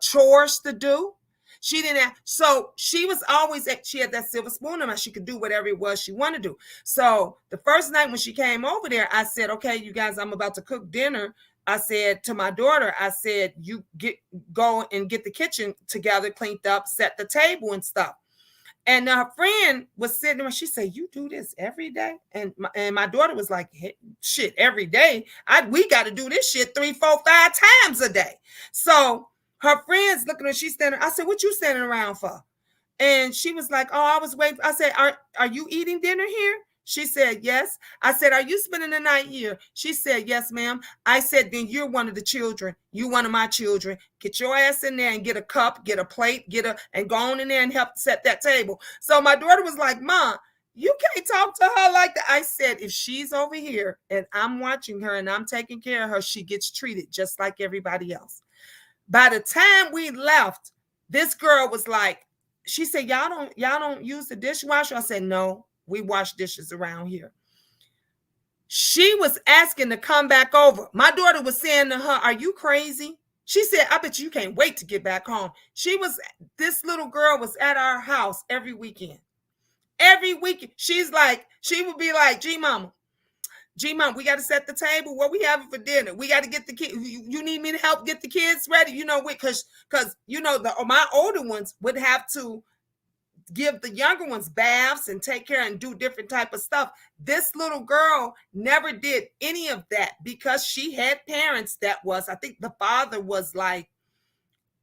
chores to do. She didn't have, so she was always she had that silver spoon in her mouth. She could do whatever it was she wanted to do. So the first night when she came over there, I said, okay, you guys, I'm about to cook dinner. I said to my daughter, I said, you go and get the kitchen together, cleaned up, set the table and stuff. And her friend was sitting there. She said, "You do this every day?" And my daughter was like, hey, "Shit, every day. We got to do this shit 3, 4, 5 times a day." So her friends looking at her. She's standing. I said, "What you standing around for?" And she was like, "Oh, I was waiting." I said, "Are you eating dinner here?" She said, "Yes." I said, "Are you spending the night here?" She said, "Yes, ma'am." I said, "Then you're one of the children. You one of my children. Get your ass in there and get a cup, get a plate, and go on in there and help set that table." So my daughter was like, "Mom, you can't talk to her like that." I said, "If she's over here and I'm watching her and I'm taking care of her, she gets treated just like everybody else." By the time we left, this girl was like, she said, y'all don't use the dishwasher?" I said, "No, we wash dishes around here." She was asking to come back over. My daughter was saying to her, "Are you crazy?" She said, "I bet you can't wait to get back home." This little girl was at our house every weekend. Every weekend. She would be like, G Mama, we got to set the table. What we having for dinner? We got to get the kids. You need me to help get the kids ready? Because my older ones would have to give the younger ones baths and take care and do different type of stuff. This little girl never did any of that because she had parents I think the father was like,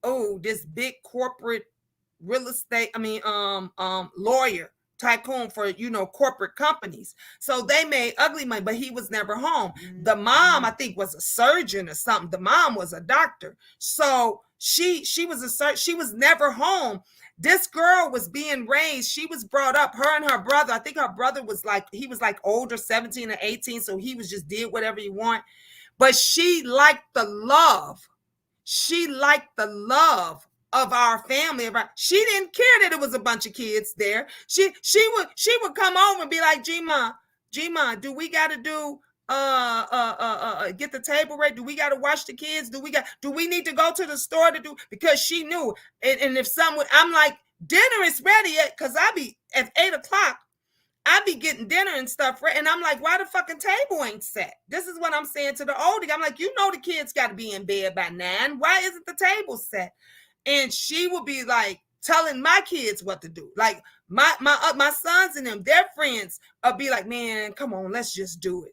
oh, this big corporate real estate, lawyer tycoon for corporate companies. So they made ugly money, but he was never home. The mom, I think, was a surgeon or something. The mom was a doctor. So she was never home. This girl was being raised. She was brought up, her and her brother. I think her brother was older, 17 or 18. So he was just did whatever he want. But she liked the love. She liked the love of our family. She didn't care that it was a bunch of kids there. She would come over and be like, G-Ma, do we got to do get the table ready? Do we got to wash the kids? Do we need to go to the store to do? Because she knew. And if someone, I'm like, dinner is ready because I be at 8:00. I be getting dinner and stuff, right? And I'm like, why the fucking table ain't set? This is what I'm saying to the oldie. I'm like, the kids got to be in bed by 9. Why isn't the table set? And she will be like telling my kids what to do. Like my sons and them, their friends will be like, man, come on, let's just do it.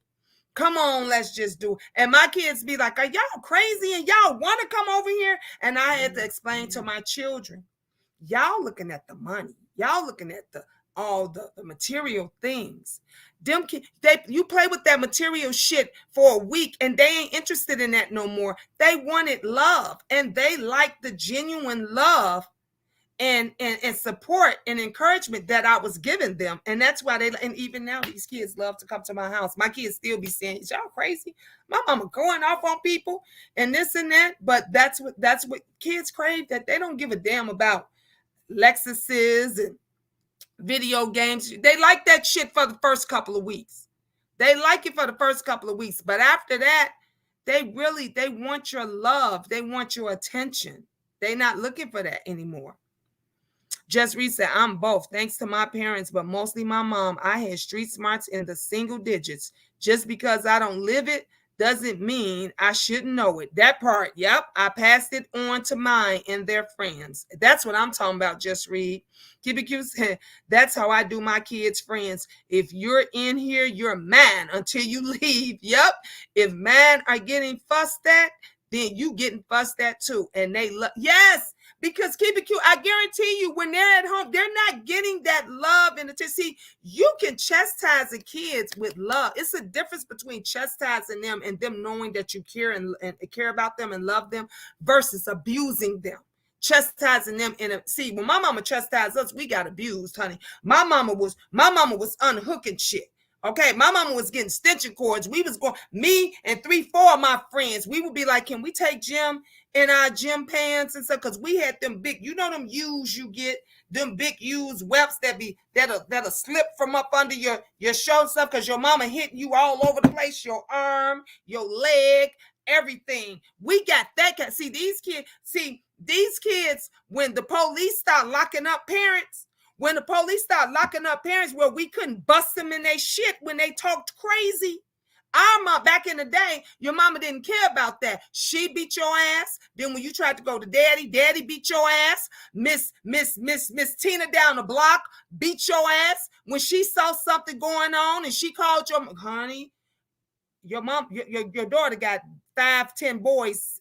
Come on, let's just do it. And my kids be like, are y'all crazy? And y'all want to come over here? And I had to explain to my children, y'all looking at the money. Y'all looking at all the material things. Them kids, you play with that material shit for a week and they ain't interested in that no more. They wanted love and they like the genuine love and support and encouragement that I was giving them. And that's why and even now these kids love to come to my house. My kids still be saying, y'all crazy? My mama going off on people and this and that. But that's what kids crave, that they don't give a damn about Lexuses and video games. They like that shit for the first couple of weeks. They like it for the first couple of weeks. But after that, they want your love. They want your attention. They're not looking for that anymore. Just said, I'm both, thanks to my parents, but mostly my mom. I had street smarts in the single digits. Just because I don't live it doesn't mean I shouldn't know it. That part, yep, I passed it on to mine and their friends. That's what I'm talking about, Just Read. QBQ said, that's how I do my kids' friends. If you're in here, you're mine until you leave. Yep, if mine are getting fussed at, then you getting fussed at too. And they love, yes, because QBQ, I guarantee you, when they're at home, they're not getting that love and attention. See, you can chastise the kids with love. It's a difference between chastising them and them knowing that you care and care about them and love them versus abusing them. Chastising them see, when my mama chastised us, we got abused, honey. My mama was unhooking shit. Okay, my mama was getting extension cords. We was going, me and 3, 4 of my friends, we would be like, can we take Jim in our gym pants and stuff? Because we had them big, them U's you get them big used webs that'll slip from up under your shoulder stuff because your mama hitting you all over the place, your arm, your leg, everything. We got that. See these kids, when the police start locking up parents, where we couldn't bust them in their shit when they talked crazy. Our mom, back in the day, your mama didn't care about that. She beat your ass. Then when you tried to go to daddy beat your ass. Miss Tina down the block beat your ass. When she saw something going on and she called your honey, your mom, your daughter got 5-10 boys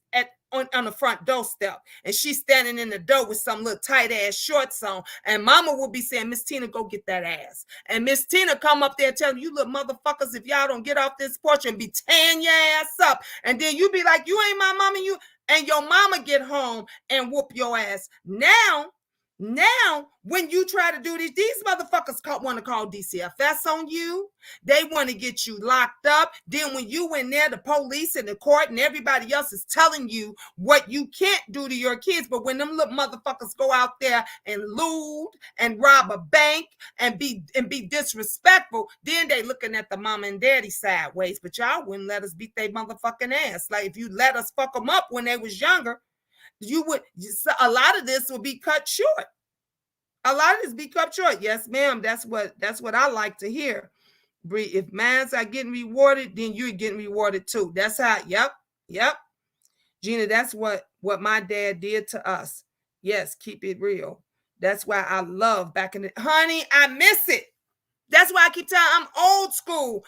on the front doorstep, and she's standing in the door with some little tight ass shorts on, and mama will be saying, Miss Tina, go get that ass. And Miss Tina come up there telling you little motherfuckers, if y'all don't get off this porch and be tearing your ass up, and then you be like, you ain't my mama, and your mama get home and whoop your ass. Now, when you try to do these motherfuckers want to call DCFS on you. They want to get you locked up. Then when you in there, the police and the court and everybody else is telling you what you can't do to your kids. But when them little motherfuckers go out there and loot and rob a bank and be disrespectful, then they looking at the mama and daddy sideways. But y'all wouldn't let us beat their motherfucking ass. Like if you let us fuck them up when they was younger, a lot of this will be cut short. Yes, ma'am. That's what I like to hear. Bree, if mans are getting rewarded, then you're getting rewarded too. That's how. Yep. Gina, that's what my dad did to us. Yes, keep it real. That's why I love back in the honey. I miss it. That's why I keep telling I'm old school.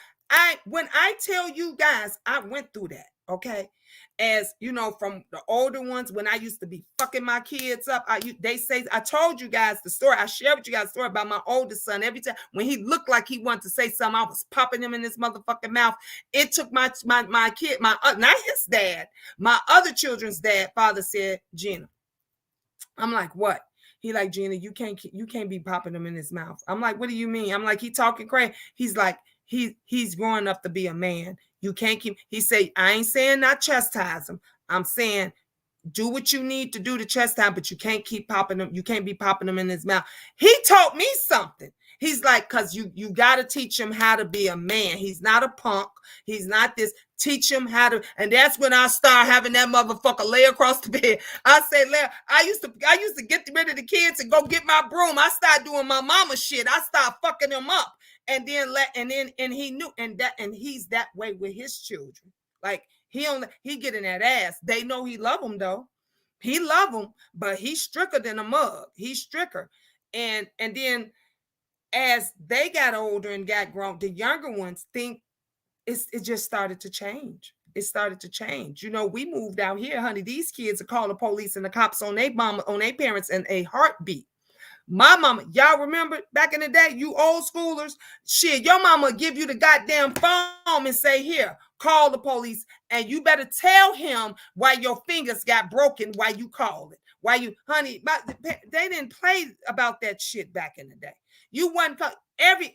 When I tell you guys, I went through that. Okay. As you know, from the older ones, when I used to be fucking my kids up, I told you guys the story. I shared with you guys the story about my oldest son. Every time when he looked like he wanted to say something, I was popping him in his motherfucking mouth. It took my kid, not his dad, my other children's dad, father said, Gina. I'm like, what? He like, Gina, you can't be popping him in his mouth. I'm like, what do you mean? I'm like, he talking crazy. He's like, he's growing up to be a man. You can't keep, he say, I ain't saying not chastise him. I'm saying do what you need to do to chastise him, but you can't keep popping him. You can't be popping him in his mouth. He taught me something. He's like, because you got to teach him how to be a man. He's not a punk. He's not this. Teach him how to, and that's when I start having that motherfucker lay across the bed. I say, I used to get rid of the kids and go get my broom. I started doing my mama shit. I started fucking him up. And then he knew, and he's that way with his children. Like he getting that ass. They know he love them though. He love them, but he's stricter than a mug. He's stricter. And then as they got older and got grown, the younger ones think it just started to change. It started to change. You know, we moved out here, honey. These kids are calling the police and the cops on their mama, on their parents in a heartbeat. My mama, y'all remember back in the day, you old schoolers, shit, your mama give you the goddamn phone and say, here, call the police, and you better tell him why your fingers got broken while you call it. Why you, honey, they didn't play about that shit back in the day. You wasn't,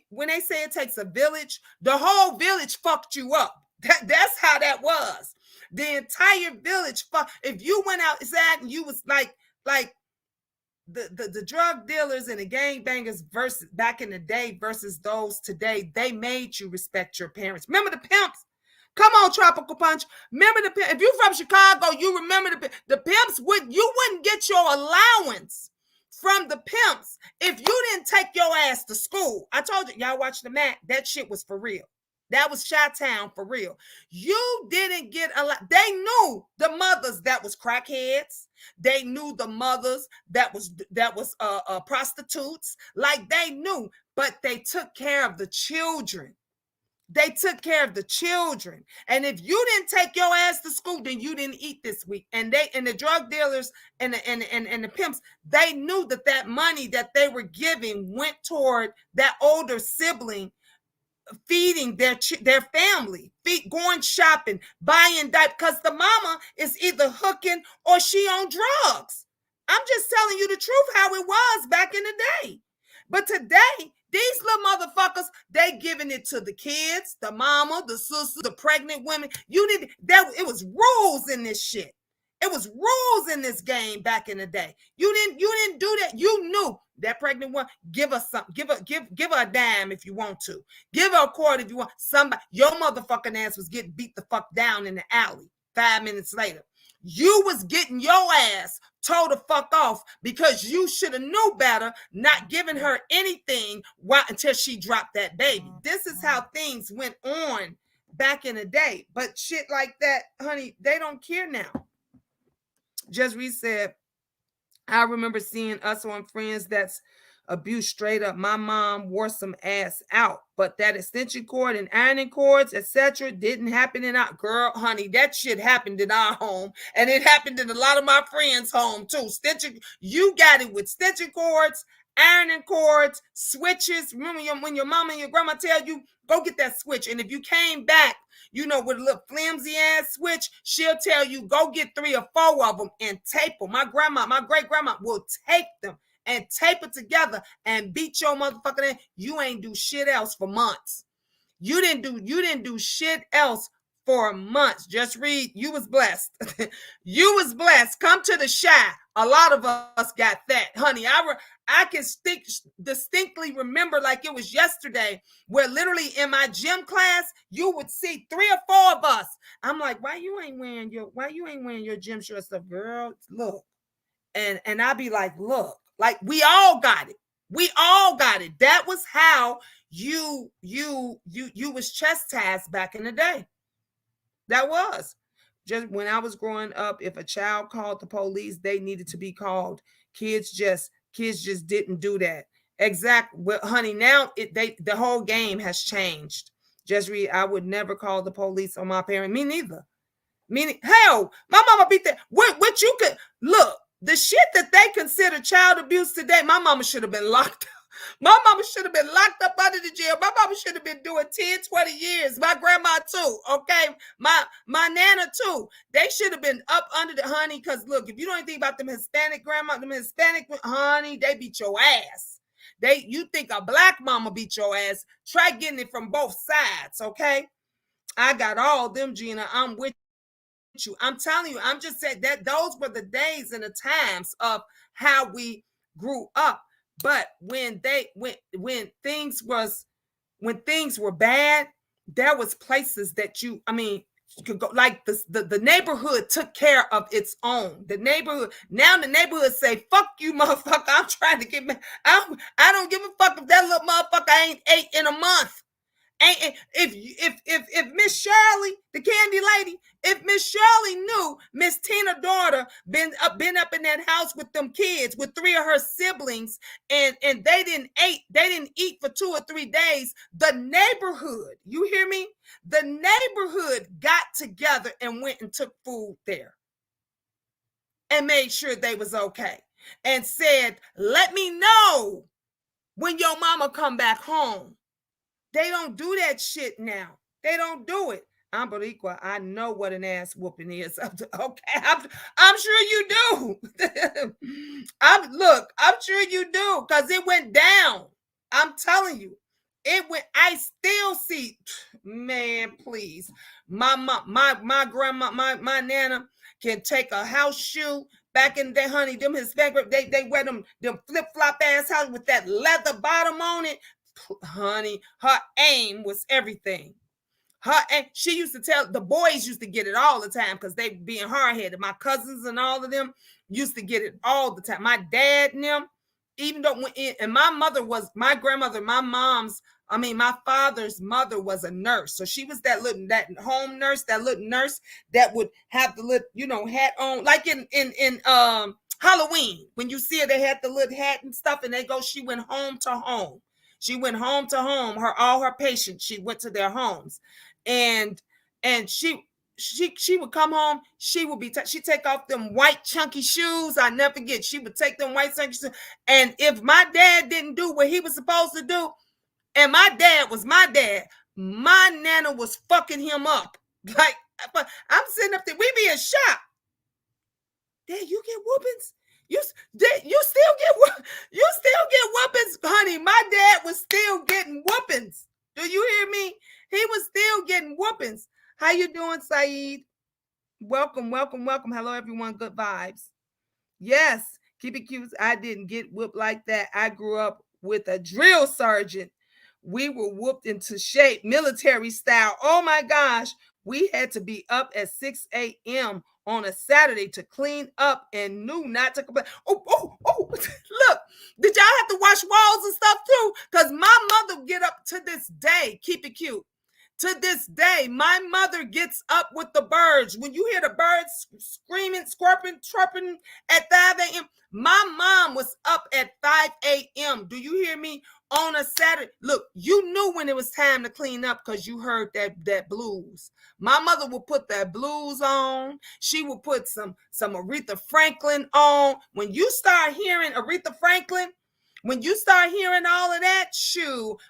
when they say it takes a village, the whole village fucked you up. That's how that was. The entire village, if you went outside and you was like, the drug dealers and the gangbangers versus back in the day versus those today, they made you respect your parents. Remember the pimps? Come on, Tropical Punch. Remember the pimps? If you're from Chicago, you remember the pimps. You wouldn't get your allowance from the pimps if you didn't take your ass to school. I told you, y'all watch the Mac. That shit was for real. That was Chi-Town for real. You didn't get a lot. They knew the mothers that was crackheads. They knew the mothers that was prostitutes. Like they knew, but they took care of the children. They took care of the children. And if you didn't take your ass to school, then you didn't eat this week. And the drug dealers and the pimps, they knew that money that they were giving went toward that older sibling feeding their family, going shopping, buying diapers, because the mama is either hooking or she on drugs. I'm just telling you the truth, how it was back in the day. But today, these little motherfuckers, they giving it to the kids, the mama, the sister, the pregnant women. It was rules in this shit. It was rules in this game back in the day. You didn't do that. You knew that pregnant one. Give her something. Give her a dime if you want to. Give her a quarter if you want. Somebody, your motherfucking ass was getting beat the fuck down in the alley 5 minutes later. You was getting your ass told to fuck off because you should have knew better, not giving her anything until she dropped that baby. This is how things went on back in the day. But shit like that, honey, they don't care now. Just Reed said, I remember seeing us on Friends that's abuse straight up. My mom wore some ass out, but that extension cord and ironing cords, etc., didn't happen in our girl, honey. That shit happened in our home, and it happened in a lot of my friends' home too. You got it with extension cords, ironing cords, switches. Remember when your mama and your grandma tell you go get that switch, and if you came back, with a little flimsy ass switch, she'll tell you go get 3 or 4 of them and tape them. My great grandma will tape them and tape it together and beat your motherfucking ass. You ain't do shit else for months. You didn't do shit else for months. Just Read, you was blessed. You was blessed. Come to the Shy. A lot of us got that, honey. I can distinctly remember like it was yesterday, where literally in my gym class you would see 3 or 4 of us. I'm like, why you ain't wearing your gym short stuff, girl? Look, and I'd be like, look, like we all got it. We all got it. That was how you was chastised back in the day. That was just when I was growing up. If a child called the police, they needed to be called. Kids just didn't do that. Exactly. Well, honey, now the whole game has changed. Just Read, I would never call the police on my parent. Me neither. Hell, my mama beat that. What you could look, the shit that they consider child abuse today, my mama should have been locked up. My mama should have been locked up under the jail. My mama should have been doing 10, 20 years. My grandma too, okay? My nana too. They should have been up under the honey, because look, if you don't think about them Hispanic grandma, them Hispanic honey, they beat your ass. You think a black mama beat your ass, try getting it from both sides, okay? I got all them, Gina. I'm with you. I'm telling you, I'm just saying that those were the days and the times of how we grew up. But when things were bad, there was places that you could go, like the neighborhood took care of its own. The neighborhood say, fuck you, motherfucker. I'm trying to get me. I don't give a fuck if that little motherfucker ain't ate in a month. If Miss Shirley, the candy lady, if Miss Shirley knew Miss Tina's daughter been up in that house with them kids, with 3 of her siblings, and they didn't eat for 2 or 3 days, the neighborhood, you hear me? The neighborhood got together and went and took food there and made sure they was okay and said, let me know when your mama come back home. They don't do that shit now. They don't do it. I'm Boricua. I know what an ass whooping is. Okay, I'm sure you do. I'm sure you do, because it went down. I'm telling you, it went. I still see, man. Please, my grandma, my nana can take a house shoe. Back in the day, honey, them Hispanic, they wear them flip flop ass house with that leather bottom on it. Honey, her aim was everything. She used to tell the boys used to get it all the time because they being hard-headed. My cousins and all of them used to get it all the time. My dad and them, even though and my mother was my grandmother, my father's mother was a nurse. So she was that home nurse, that little nurse that would have the little, hat on, like in Halloween. When you see her, they had the little hat and stuff, and she went home to home. She went home to home. All her patients, she went to their homes, and she would come home. She would she take off them white chunky shoes. I never forget. She would take them white chunky shoes, and if my dad didn't do what he was supposed to do, and my dad was my dad, my nana was fucking him up. Like, I'm sitting up there, we be in shock. Dad, you get whoopings? You still get whoopings, honey. My dad was still getting whoopings. Do you hear me? He was still getting whoopings. How you doing, Saeed? Welcome, welcome, welcome. Hello, everyone. Good vibes. Yes, keep it cute. I didn't get whooped like that. I grew up with a drill sergeant. We were whooped into shape, military style. Oh my gosh. We had to be up at 6 a.m. on a Saturday to clean up and knew not to complain. Oh, look, did y'all have to wash walls and stuff too? Because my mother get up to this day, keep it cute. To this day, my mother gets up with the birds. When you hear the birds screaming, squirping, chirping at 5 a.m., my mom was up at 5 a.m. Do you hear me? On a Saturday. Look, you knew when it was time to clean up because you heard that blues. My mother would put that blues on. She would put some Aretha Franklin on. When you start hearing Aretha Franklin, when you start hearing all of that,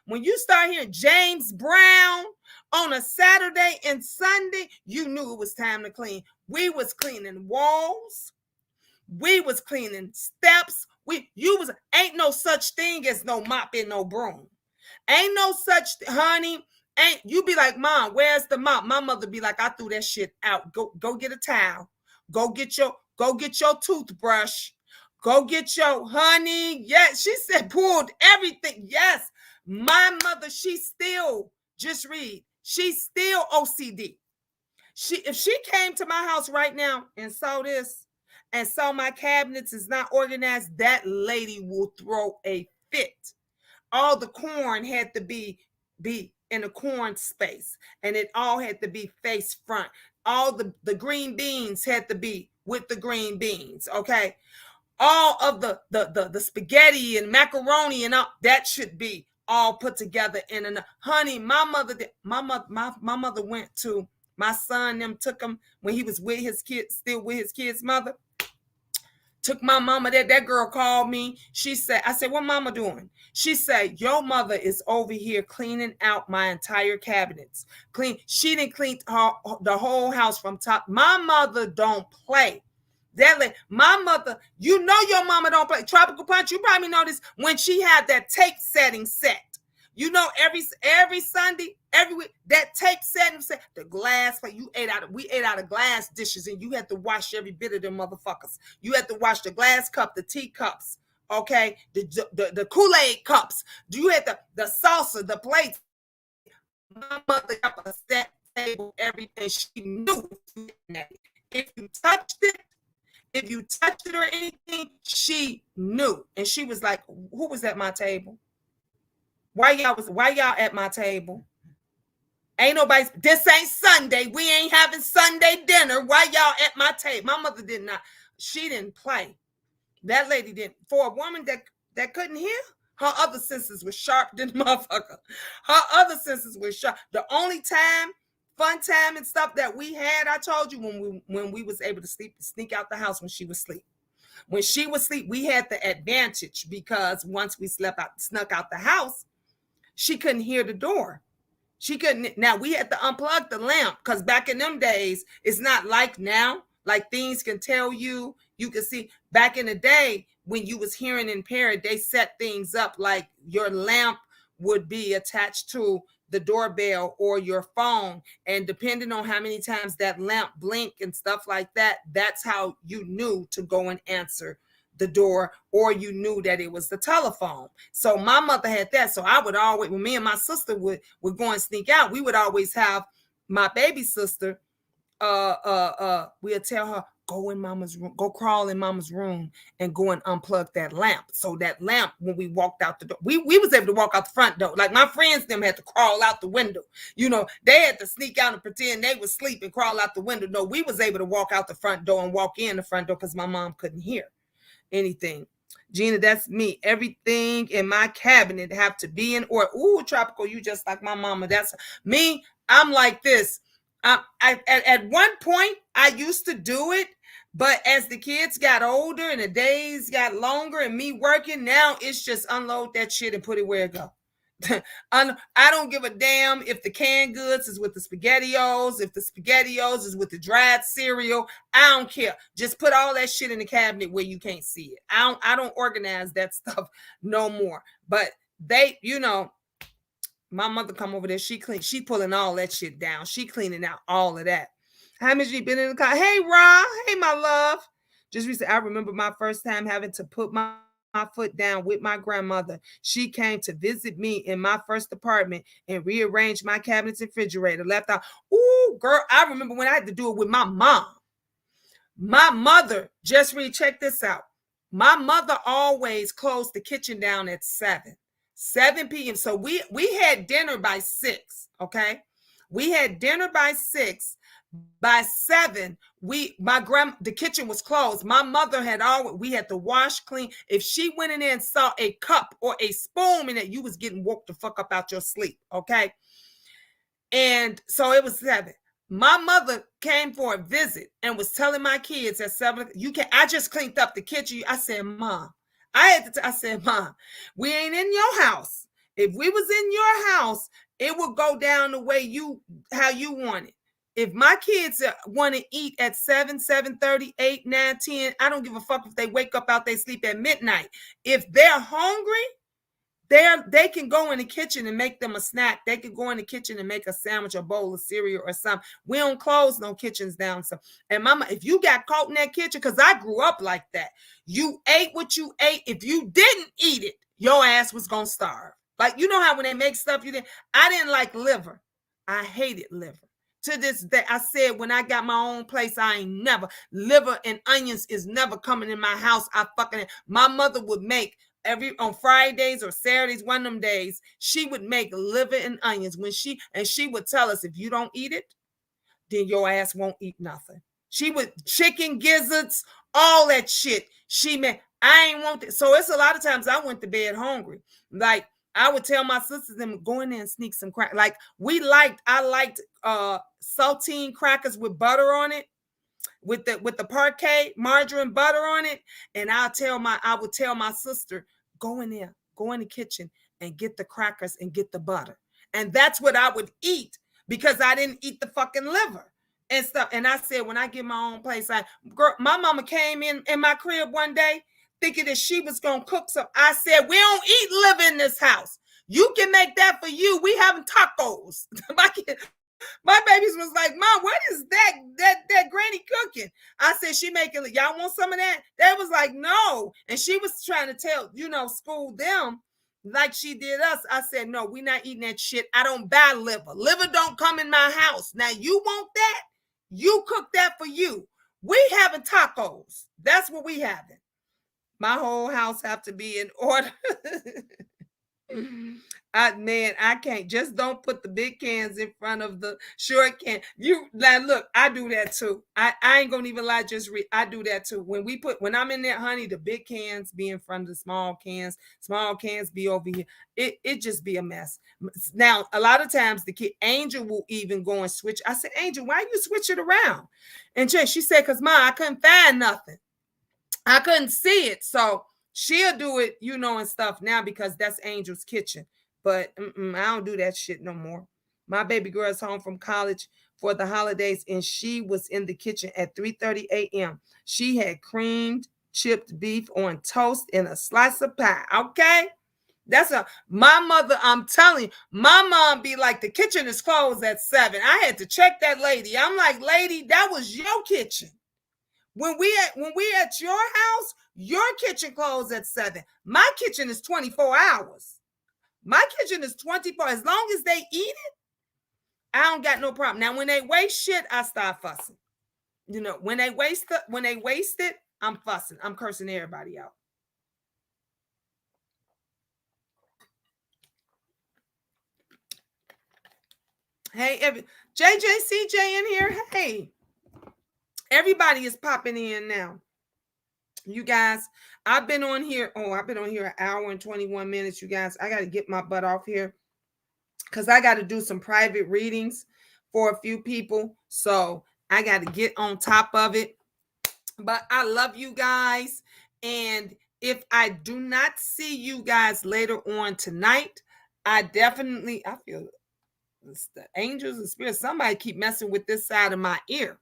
when you start hearing James Brown on a Saturday and Sunday, you knew it was time to clean. We was cleaning walls. We was cleaning steps. Ain't no such thing as no mop and no broom. Ain't no such, honey. Ain't you be like, Mom, where's the mop? My mother be like, I threw that shit out. Go get a towel. Go get your toothbrush. Go get your honey. Yes, she said pulled everything. Yes. My mother, she still just read. She's still OCD. If she came to my house right now and saw this and saw my cabinets is not organized, that lady will throw a fit. All the corn had to be in a corn space, and it all had to be face front. All the green beans had to be with the green beans. Okay, all of the spaghetti and macaroni and all that should be all put together in a honey. My mother went to my son. Them took him when he was with his kids, still with his kids' mother. Took my mama there. That girl called me. She said, I said, what mama doing? She said, your mother is over here cleaning out my entire cabinets. She didn't clean the whole house from top. My mother don't play. My mother, you know your mama don't play. Tropical Punch, you probably know this when she had that tape setting set. You know, every Sunday, every week, that tape setting set, the glass, we ate out of glass dishes, and you had to wash every bit of them motherfuckers. You had to wash the glass cup, the teacups, okay, the Kool-Aid cups. You had the salsa, the plates. My mother got a set table, everything. She knew if you touched it or anything, she knew. And she was like, who was at my table? Why y'all at my table? Ain't nobody, this ain't Sunday. We ain't having Sunday dinner. Why y'all at my table? My mother did not. She didn't play. That lady didn't. For a woman that couldn't hear, her other senses were sharp than motherfucker. Her other senses were sharp. The only fun time and stuff that we had, I told you, when we was able to sneak out the house when she was asleep. When she was asleep, we had the advantage because once we snuck out the house, she couldn't hear the door. She couldn't. Now we had to unplug the lamp because back in them days, it's not like now. Like things can tell you. You can see back in the day when you was hearing impaired, they set things up like your lamp would be attached to the doorbell or your phone, and depending on how many times that lamp blinked and stuff like that, that's how you knew to go and answer the door, or you knew that it was the telephone. So my mother had that. So I would always, when me and my sister would go and sneak out, we would always have my baby sister, we'd tell her, go in mama's room, go crawl in mama's room and go and unplug that lamp. So that lamp, when we walked out the door, we was able to walk out the front door. Like my friends, them had to crawl out the window. You know, they had to sneak out and pretend they was asleep and crawl out the window. No, we was able to walk out the front door and walk in the front door because my mom couldn't hear anything. Gina, that's me. Everything in my cabinet have to be in order. Ooh, Tropical, you just like my mama. That's me. I'm like this. At one point, I used to do it, but as the kids got older and the days got longer and me working, now it's just unload that shit and put it where it go. I don't give a damn if the canned goods is with the SpaghettiOs, if the SpaghettiOs is with the dried cereal. I don't care. Just put all that shit in the cabinet where you can't see it. I don't organize that stuff no more. But they, my mother come over there, she pulling all that shit down. She cleaning out all of that. How much you been in the car? Hey, Ra. Hey, my love. Just recently, I remember my first time having to put my foot down with my grandmother. She came to visit me in my first apartment and rearranged my cabinets and refrigerator. Left out. Ooh, girl, I remember when I had to do it with my mom. My mother, just read, check this out. My mother always closed the kitchen down at 7 p.m. So we had dinner by 6, okay? We had dinner by 6. By 7, the kitchen was closed. My mother had always, we had to wash, clean. If she went in there and saw a cup or a spoon in it, you was getting woke the fuck up out your sleep, okay? And so it was 7. My mother came for a visit and was telling my kids at 7, I just cleaned up the kitchen. I said, Mom, I said, Mom, we ain't in your house. If we was in your house, it would go down the way how you want it. If my kids want to eat at 7, 7:30, 8, 9, 10, I don't give a fuck if they wake up out they sleep at midnight. If they're hungry, they can go in the kitchen and make them a snack. They can go in the kitchen and make a sandwich, a bowl of cereal or something. We don't close no kitchens down. So, and mama, if you got caught in that kitchen, because I grew up like that, you ate what you ate. If you didn't eat it, your ass was gonna starve. Like, you know how when they make stuff I didn't like liver. I hated liver. To this day, I said when I got my own place, I ain't never, liver and onions is never coming in my house. My mother would make on Fridays or Saturdays, one of them days, she would make liver and onions she would tell us, if you don't eat it, then your ass won't eat nothing. She would chicken gizzards, all that shit. She made, I ain't want it. So it's a lot of times I went to bed hungry. Like, I would tell my sisters them go in there and sneak some crack. Like I liked saltine crackers with butter on it, with the parquet margarine butter on it, and I would tell my sister, go in there, go in the kitchen and get the crackers and get the butter, and that's what I would eat because I didn't eat the fucking liver and stuff. And I said, when I get my own place, my mama came in my crib one day thinking that she was gonna cook some. I said, we don't eat liver in this house. You can make that for you. We having tacos. My babies was like, Mom, what is that granny cooking? I said, she making, y'all want some of that? They was like, no. And she was trying to tell, school them like she did us. I said, no, we not eating that shit. I don't buy liver. Liver don't come in my house. Now, you want that? You cook that for you. We having tacos. That's what we having. My whole house have to be in order. I can't. Just don't put the big cans in front of the short can. Look, I do that too. I ain't gonna even lie, I do that too. When I'm in there, honey, the big cans be in front of the small cans be over here. It just be a mess. Now, a lot of times the kid Angel will even go and switch. I said, Angel, why you switch it around? And she said, because Mom, I couldn't find nothing. I couldn't see it. So she'll do it, and stuff now because that's Angel's kitchen. But I don't do that shit no more. My baby girl's home from college for the holidays, and she was in the kitchen at 3:30 a.m. She had creamed chipped beef on toast and a slice of pie. Okay? My mother, I'm telling you, my mom be like, the kitchen is closed at 7. I had to check that lady. I'm like, lady, that was your kitchen. When we at your house, your kitchen closed at 7. My kitchen is 24 hours. My kitchen is 24. As long as they eat it, I don't got no problem. Now, when they waste shit, I start fussing. When they waste it, I'm fussing. I'm cursing everybody out. Hey, JJCJ in here. Hey, everybody is popping in now. You guys, I've been on here an hour and 21 minutes. You guys, I got to get my butt off here because I got to do some private readings for a few people. So I got to get on top of it. But I love you guys. And if I do not see you guys later on tonight, I feel the angels and spirits. Somebody keep messing with this side of my ear.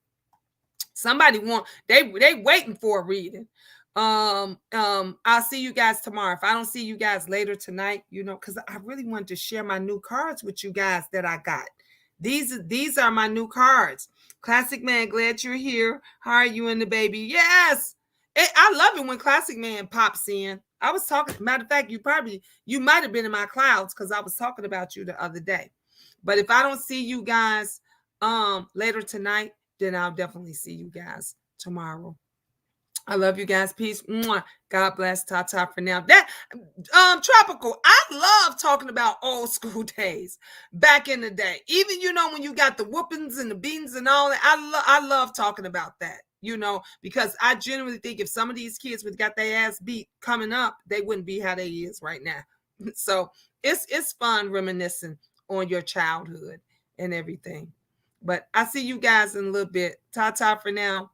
Somebody they waiting for a reading. I'll see you guys tomorrow. If I don't see you guys later tonight, because I really wanted to share my new cards with you guys that I got. These are my new cards. Classic Man, glad you're here. How are you and the baby? Yes. I love it when Classic Man pops in. I was talking, matter of fact, you might have been in my clouds because I was talking about you the other day. But if I don't see you guys later tonight, then I'll definitely see you guys tomorrow. I love you guys. Peace. Mwah. God bless. Ta-ta for now. That Tropical, I love talking about old school days back in the day. Even, when you got the whoopings and the beatings and all that, I love talking about that, because I genuinely think if some of these kids would got their ass beat coming up, they wouldn't be how they is right now. So it's fun reminiscing on your childhood and everything. But I see you guys in a little bit. Ta-ta for now.